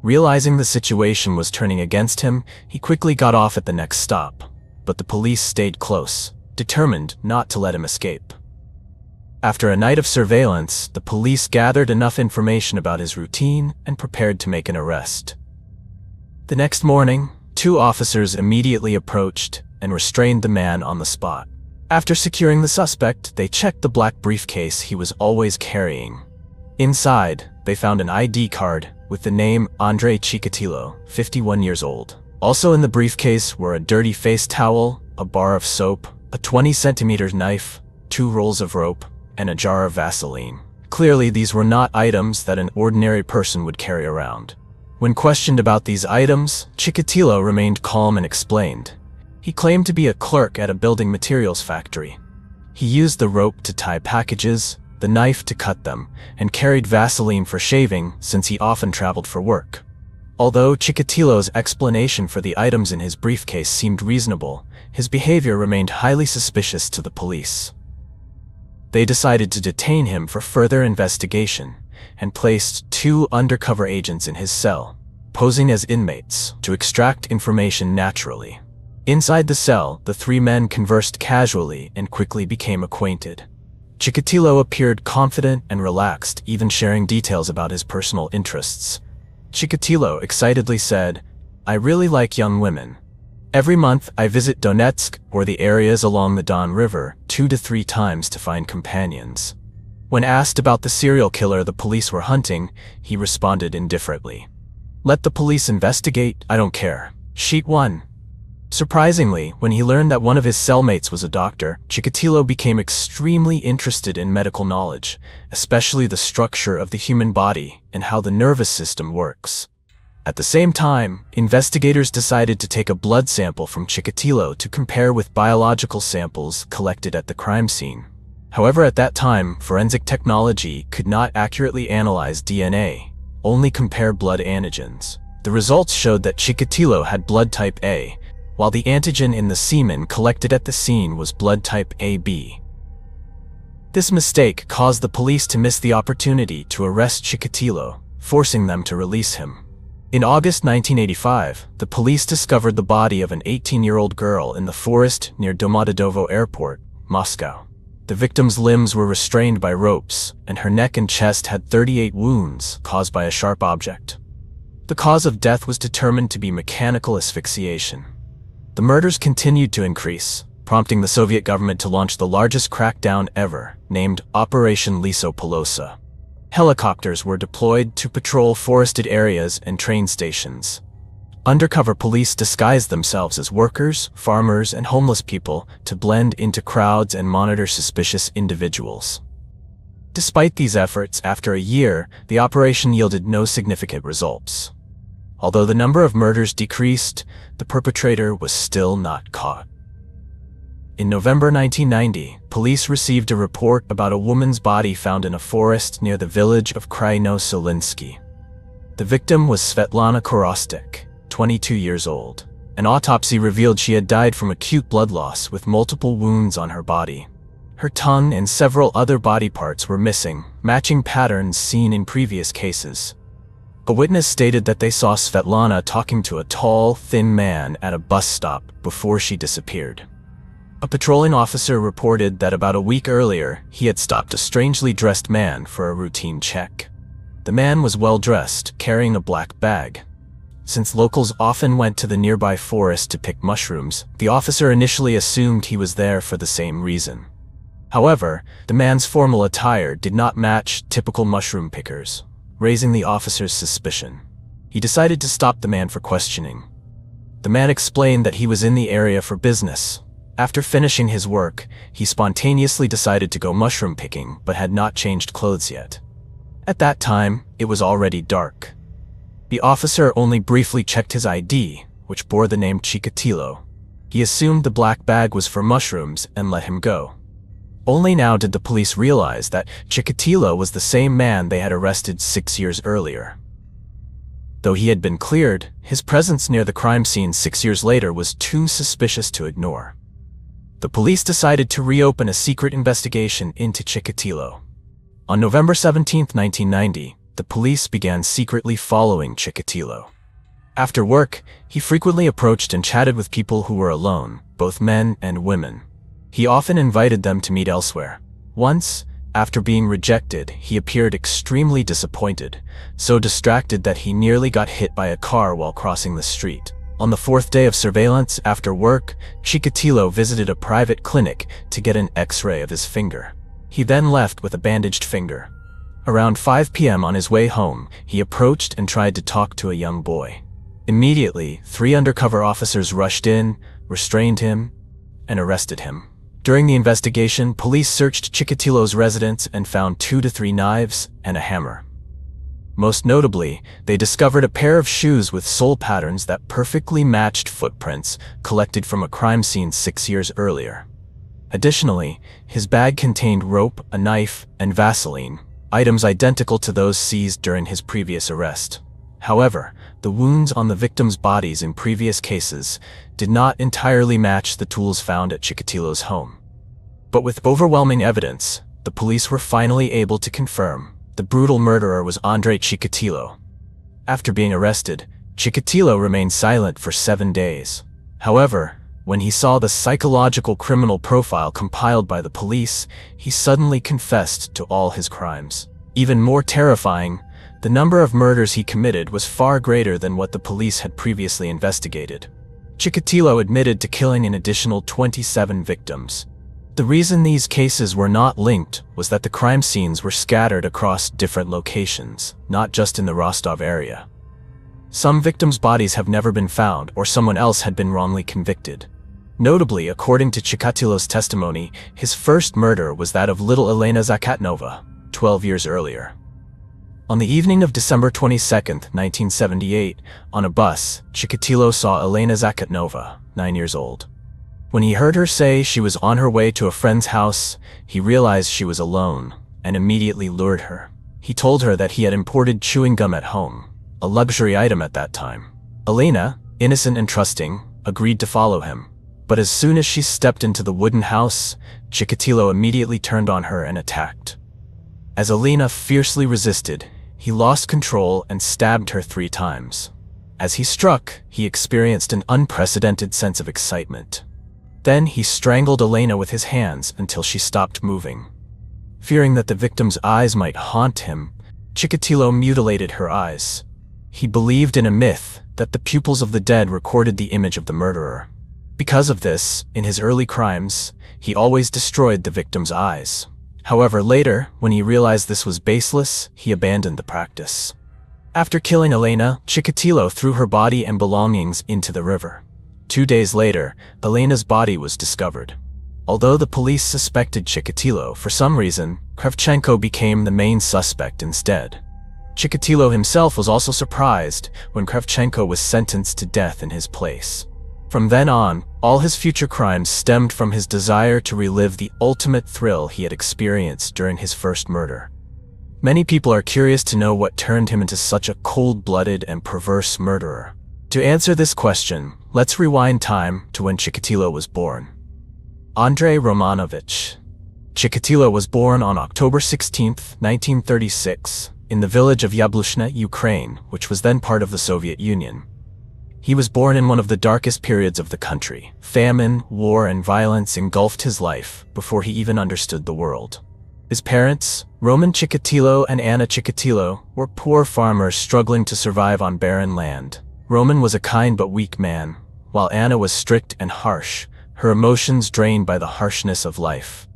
Realizing the situation was turning against him, he quickly got off at the next stop, but the police stayed close, determined not to let him escape. After a night of surveillance, the police gathered enough information about his routine and prepared to make an arrest. The next morning, 2 officers immediately approached and restrained the man on the spot. After securing the suspect, they checked the black briefcase he was always carrying. Inside, they found an ID card with the name Andrei Chikatilo, 51 years old. Also in the briefcase were a dirty face towel, a bar of soap, a 20-centimeter knife, 2 rolls of rope, and a jar of Vaseline. Clearly, these were not items that an ordinary person would carry around. When questioned about these items, Chikatilo remained calm and explained. He claimed to be a clerk at a building materials factory. He used the rope to tie packages, the knife to cut them, and carried Vaseline for shaving since he often traveled for work. Although Chikatilo's explanation for the items in his briefcase seemed reasonable, his behavior remained highly suspicious to the police. They decided to detain him for further investigation and placed 2 undercover agents in his cell, posing as inmates to extract information naturally. Inside the cell, the 3 men conversed casually and quickly became acquainted. Chikatilo appeared confident and relaxed, even sharing details about his personal interests. Chikatilo excitedly said, "I really like young women. Every month, I visit Donetsk or the areas along the Don River 2 to 3 times to find companions." When asked about the serial killer the police were hunting, he responded indifferently. "Let the police investigate, I don't care." Sheet 1. Surprisingly, when he learned that one of his cellmates was a doctor, Chikatilo became extremely interested in medical knowledge, especially the structure of the human body and how the nervous system works. At the same time, investigators decided to take a blood sample from Chikatilo to compare with biological samples collected at the crime scene. However, at that time, forensic technology could not accurately analyze DNA, only compare blood antigens. The results showed that Chikatilo had blood type A, while the antigen in the semen collected at the scene was blood type AB. This mistake caused the police to miss the opportunity to arrest Chikatilo, forcing them to release him. In August 1985, the police discovered the body of an 18-year-old girl in the forest near Domodedovo Airport, Moscow. The victim's limbs were restrained by ropes, and her neck and chest had 38 wounds caused by a sharp object. The cause of death was determined to be mechanical asphyxiation. The murders continued to increase, prompting the Soviet government to launch the largest crackdown ever, named Operation Lesopolosa. Helicopters were deployed to patrol forested areas and train stations. Undercover police disguised themselves as workers, farmers, and homeless people to blend into crowds and monitor suspicious individuals. Despite these efforts, after a year, the operation yielded no significant results. Although the number of murders decreased, the perpetrator was still not caught. In November 1990, police received a report about a woman's body found in a forest near the village of Kryno-Solinsky. The victim was Svetlana Korostik, 22 years old. An autopsy revealed she had died from acute blood loss with multiple wounds on her body. Her tongue and several other body parts were missing, matching patterns seen in previous cases. A witness stated that they saw Svetlana talking to a tall, thin man at a bus stop before she disappeared. A patrolling officer reported that about a week earlier, he had stopped a strangely dressed man for a routine check. The man was well-dressed, carrying a black bag. Since locals often went to the nearby forest to pick mushrooms, the officer initially assumed he was there for the same reason. However, the man's formal attire did not match typical mushroom pickers, raising the officer's suspicion. He decided to stop the man for questioning. The man explained that he was in the area for business. After finishing his work, he spontaneously decided to go mushroom picking but had not changed clothes yet. At that time, it was already dark. The officer only briefly checked his ID, which bore the name Chikatilo. He assumed the black bag was for mushrooms and let him go. Only now did the police realize that Chikatilo was the same man they had arrested 6 years earlier. Though he had been cleared, his presence near the crime scene 6 years later was too suspicious to ignore. The police decided to reopen a secret investigation into Chikatilo. On November 17, 1990, the police began secretly following Chikatilo. After work, he frequently approached and chatted with people who were alone, both men and women. He often invited them to meet elsewhere. Once, after being rejected, he appeared extremely disappointed, so distracted that he nearly got hit by a car while crossing the street. On the fourth day of surveillance after work, Chikatilo visited a private clinic to get an X-ray of his finger. He then left with a bandaged finger. Around 5 p.m. on his way home, he approached and tried to talk to a young boy. Immediately, 3 undercover officers rushed in, restrained him, and arrested him. During the investigation, police searched Chikatilo's residence and found 2 to 3 knives and a hammer. Most notably, they discovered a pair of shoes with sole patterns that perfectly matched footprints collected from a crime scene 6 years earlier. Additionally, his bag contained rope, a knife, and Vaseline, items identical to those seized during his previous arrest. However, the wounds on the victims' bodies in previous cases did not entirely match the tools found at Chikatilo's home. But with overwhelming evidence, the police were finally able to confirm the brutal murderer was Andrei Chikatilo. After being arrested, Chikatilo remained silent for 7 days. However, when he saw the psychological criminal profile compiled by the police, he suddenly confessed to all his crimes. Even more terrifying, the number of murders he committed was far greater than what the police had previously investigated. Chikatilo admitted to killing an additional 27 victims. The reason these cases were not linked was that the crime scenes were scattered across different locations, not just in the Rostov area. Some victims' bodies have never been found, or someone else had been wrongly convicted. Notably, according to Chikatilo's testimony, his first murder was that of little Elena Zakatnova, 12 years earlier. On the evening of December 22, 1978, on a bus, Chikatilo saw Elena Zakatnova, 9 years old. When he heard her say she was on her way to a friend's house, he realized she was alone and immediately lured her. He told her that he had imported chewing gum at home, a luxury item at that time. Elena, innocent and trusting, agreed to follow him. But as soon as she stepped into the wooden house, Chikatilo immediately turned on her and attacked. As Elena fiercely resisted, he lost control and stabbed her 3 times. As he struck, he experienced an unprecedented sense of excitement. Then he strangled Elena with his hands until she stopped moving. Fearing that the victim's eyes might haunt him, Chikatilo mutilated her eyes. He believed in a myth that the pupils of the dead recorded the image of the murderer. Because of this, in his early crimes, he always destroyed the victim's eyes. However, later, when he realized this was baseless, he abandoned the practice. After killing Elena, Chikatilo threw her body and belongings into the river. 2 days later, Elena's body was discovered. Although the police suspected Chikatilo, for some reason, Kravchenko became the main suspect instead. Chikatilo himself was also surprised when Kravchenko was sentenced to death in his place. From then on, all his future crimes stemmed from his desire to relive the ultimate thrill he had experienced during his first murder. Many people are curious to know what turned him into such a cold-blooded and perverse murderer. To answer this question, let's rewind time to when Chikatilo was born. Andrei Romanovich Chikatilo was born on October 16, 1936, in the village of Yablushne, Ukraine, which was then part of the Soviet Union. He was born in one of the darkest periods of the country. Famine, war, and violence engulfed his life before he even understood the world. His parents, Roman Chikatilo and Anna Chikatilo, were poor farmers struggling to survive on barren land. Roman was a kind but weak man, while Anna was strict and harsh, her emotions drained by the harshness of life.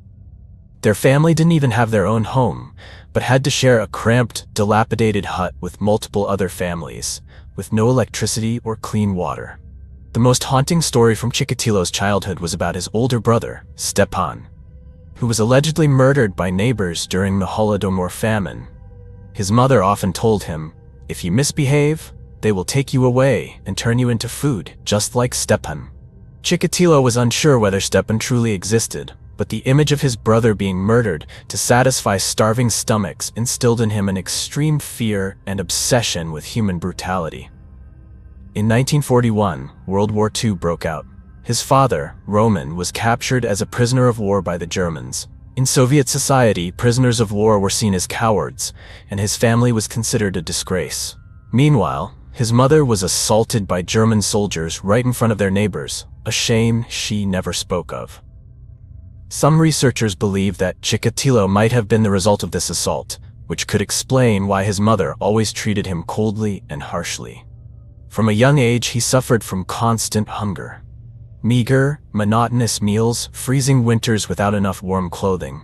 Their family didn't even have their own home, but had to share a cramped, dilapidated hut with multiple other families, with no electricity or clean water. The most haunting story from Chikatilo's childhood was about his older brother, Stepan, who was allegedly murdered by neighbors during the Holodomor famine. His mother often told him, "If you misbehave, they will take you away and turn you into food, just like Stepan." Chikatilo was unsure whether Stepan truly existed, but the image of his brother being murdered to satisfy starving stomachs instilled in him an extreme fear and obsession with human brutality. In 1941, World War II broke out. His father, Roman, was captured as a prisoner of war by the Germans. In Soviet society, prisoners of war were seen as cowards, and his family was considered a disgrace. Meanwhile, his mother was assaulted by German soldiers right in front of their neighbors, a shame she never spoke of. Some researchers believe that Chikatilo might have been the result of this assault, which could explain why his mother always treated him coldly and harshly. From a young age, he suffered from constant hunger. Meager, monotonous meals, freezing winters without enough warm clothing.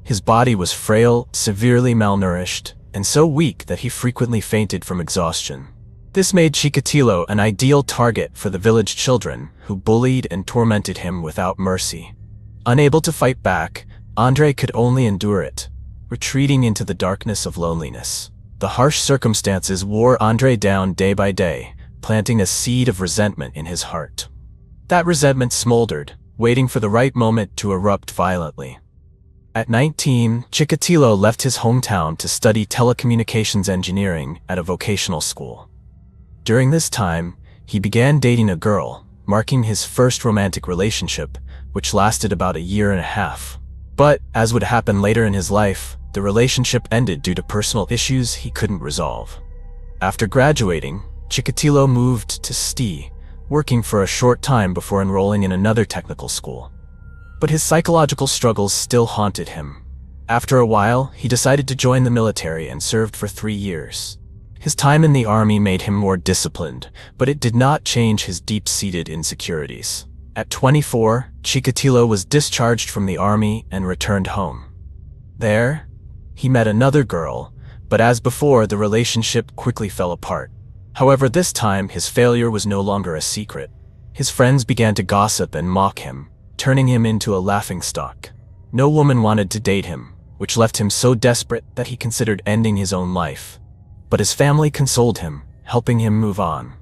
His body was frail, severely malnourished, and so weak that he frequently fainted from exhaustion. This made Chikatilo an ideal target for the village children, who bullied and tormented him without mercy. Unable to fight back, Andrei could only endure it, retreating into the darkness of loneliness. The harsh circumstances wore Andrei down day by day, planting a seed of resentment in his heart. That resentment smoldered, waiting for the right moment to erupt violently. At 19, Chikatilo left his hometown to study telecommunications engineering at a vocational school. During this time, he began dating a girl, marking his first romantic relationship, which lasted about a year and a half. But, as would happen later in his life, the relationship ended due to personal issues he couldn't resolve. After graduating, Chikatilo moved to Sti, working for a short time before enrolling in another technical school. But his psychological struggles still haunted him. After a while, he decided to join the military and served for 3 years. His time in the army made him more disciplined, but it did not change his deep-seated insecurities. At 24, Chikatilo was discharged from the army and returned home. There, he met another girl, but as before, the relationship quickly fell apart. However, this time, his failure was no longer a secret. His friends began to gossip and mock him, turning him into a laughingstock. No woman wanted to date him, which left him so desperate that he considered ending his own life. But his family consoled him, helping him move on.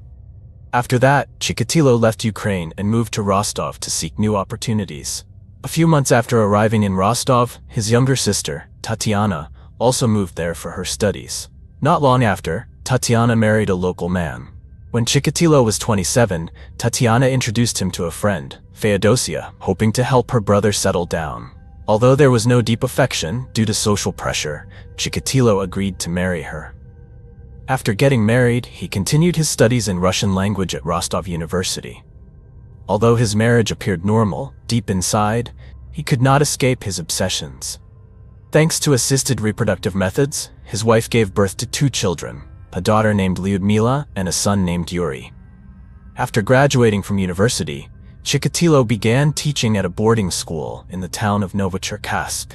After that, Chikatilo left Ukraine and moved to Rostov to seek new opportunities. A few months after arriving in Rostov, his younger sister, Tatiana, also moved there for her studies. Not long after, Tatiana married a local man. When Chikatilo was 27, Tatiana introduced him to a friend, Feodosia, hoping to help her brother settle down. Although there was no deep affection due to social pressure, Chikatilo agreed to marry her. After getting married, he continued his studies in Russian language at Rostov University. Although his marriage appeared normal, deep inside, he could not escape his obsessions. Thanks to assisted reproductive methods, his wife gave birth to 2 children, a daughter named Lyudmila and a son named Yuri. After graduating from university, Chikatilo began teaching at a boarding school in the town of Novocherkassk.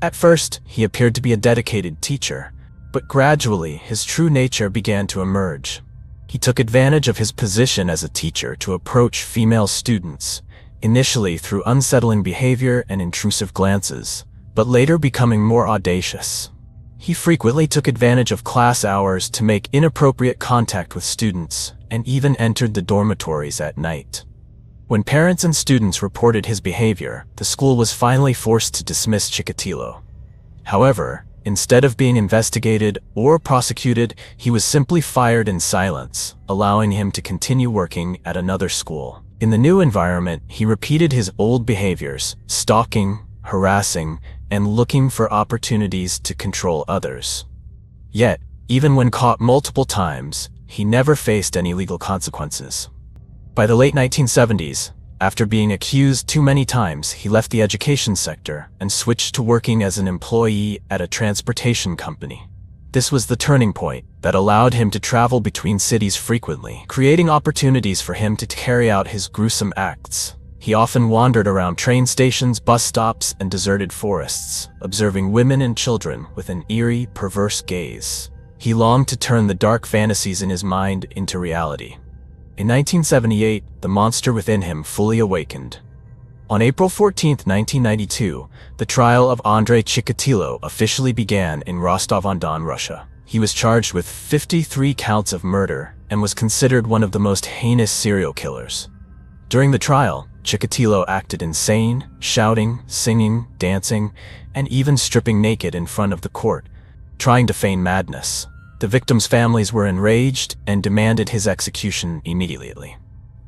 At first, he appeared to be a dedicated teacher, but gradually his true nature began to emerge. He took advantage of his position as a teacher to approach female students, initially through unsettling behavior and intrusive glances, but later becoming more audacious. He frequently took advantage of class hours to make inappropriate contact with students, and even entered the dormitories at night. When parents and students reported his behavior, the school was finally forced to dismiss Chikatilo. However, instead of being investigated or prosecuted, he was simply fired in silence, allowing him to continue working at another school. In the new environment, he repeated his old behaviors, stalking, harassing, and looking for opportunities to control others. Yet, even when caught multiple times, he never faced any legal consequences. By the late 1970s, after being accused too many times, he left the education sector and switched to working as an employee at a transportation company. This was the turning point that allowed him to travel between cities frequently, creating opportunities for him to carry out his gruesome acts. He often wandered around train stations, bus stops, and deserted forests, observing women and children with an eerie, perverse gaze. He longed to turn the dark fantasies in his mind into reality. In 1978, the monster within him fully awakened. On April 14, 1992, the trial of Andrei Chikatilo officially began in Rostov-on-Don, Russia. He was charged with 53 counts of murder and was considered one of the most heinous serial killers. During the trial, Chikatilo acted insane, shouting, singing, dancing, and even stripping naked in front of the court, trying to feign madness. The victims' families were enraged and demanded his execution immediately.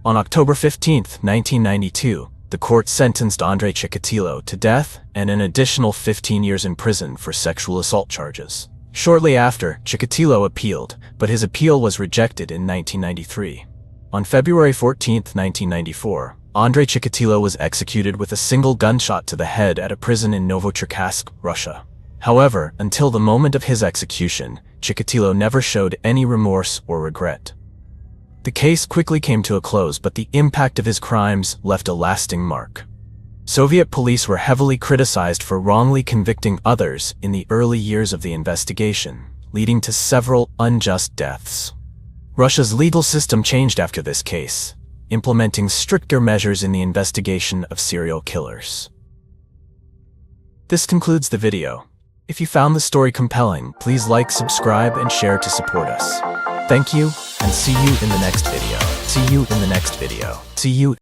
On October 15, 1992, the court sentenced Andrei Chikatilo to death and an additional 15 years in prison for sexual assault charges. Shortly after, Chikatilo appealed, but his appeal was rejected in 1993. On February 14, 1994, Andrei Chikatilo was executed with a single gunshot to the head at a prison in Novocherkassk, Russia. However, until the moment of his execution, Chikatilo never showed any remorse or regret. The case quickly came to a close, but the impact of his crimes left a lasting mark. Soviet police were heavily criticized for wrongly convicting others in the early years of the investigation, leading to several unjust deaths. Russia's legal system changed after this case, implementing stricter measures in the investigation of serial killers. This concludes the video. If you found the story compelling, please like, subscribe, and share to support us. Thank you, and see you in the next video. See you in the next video. See you.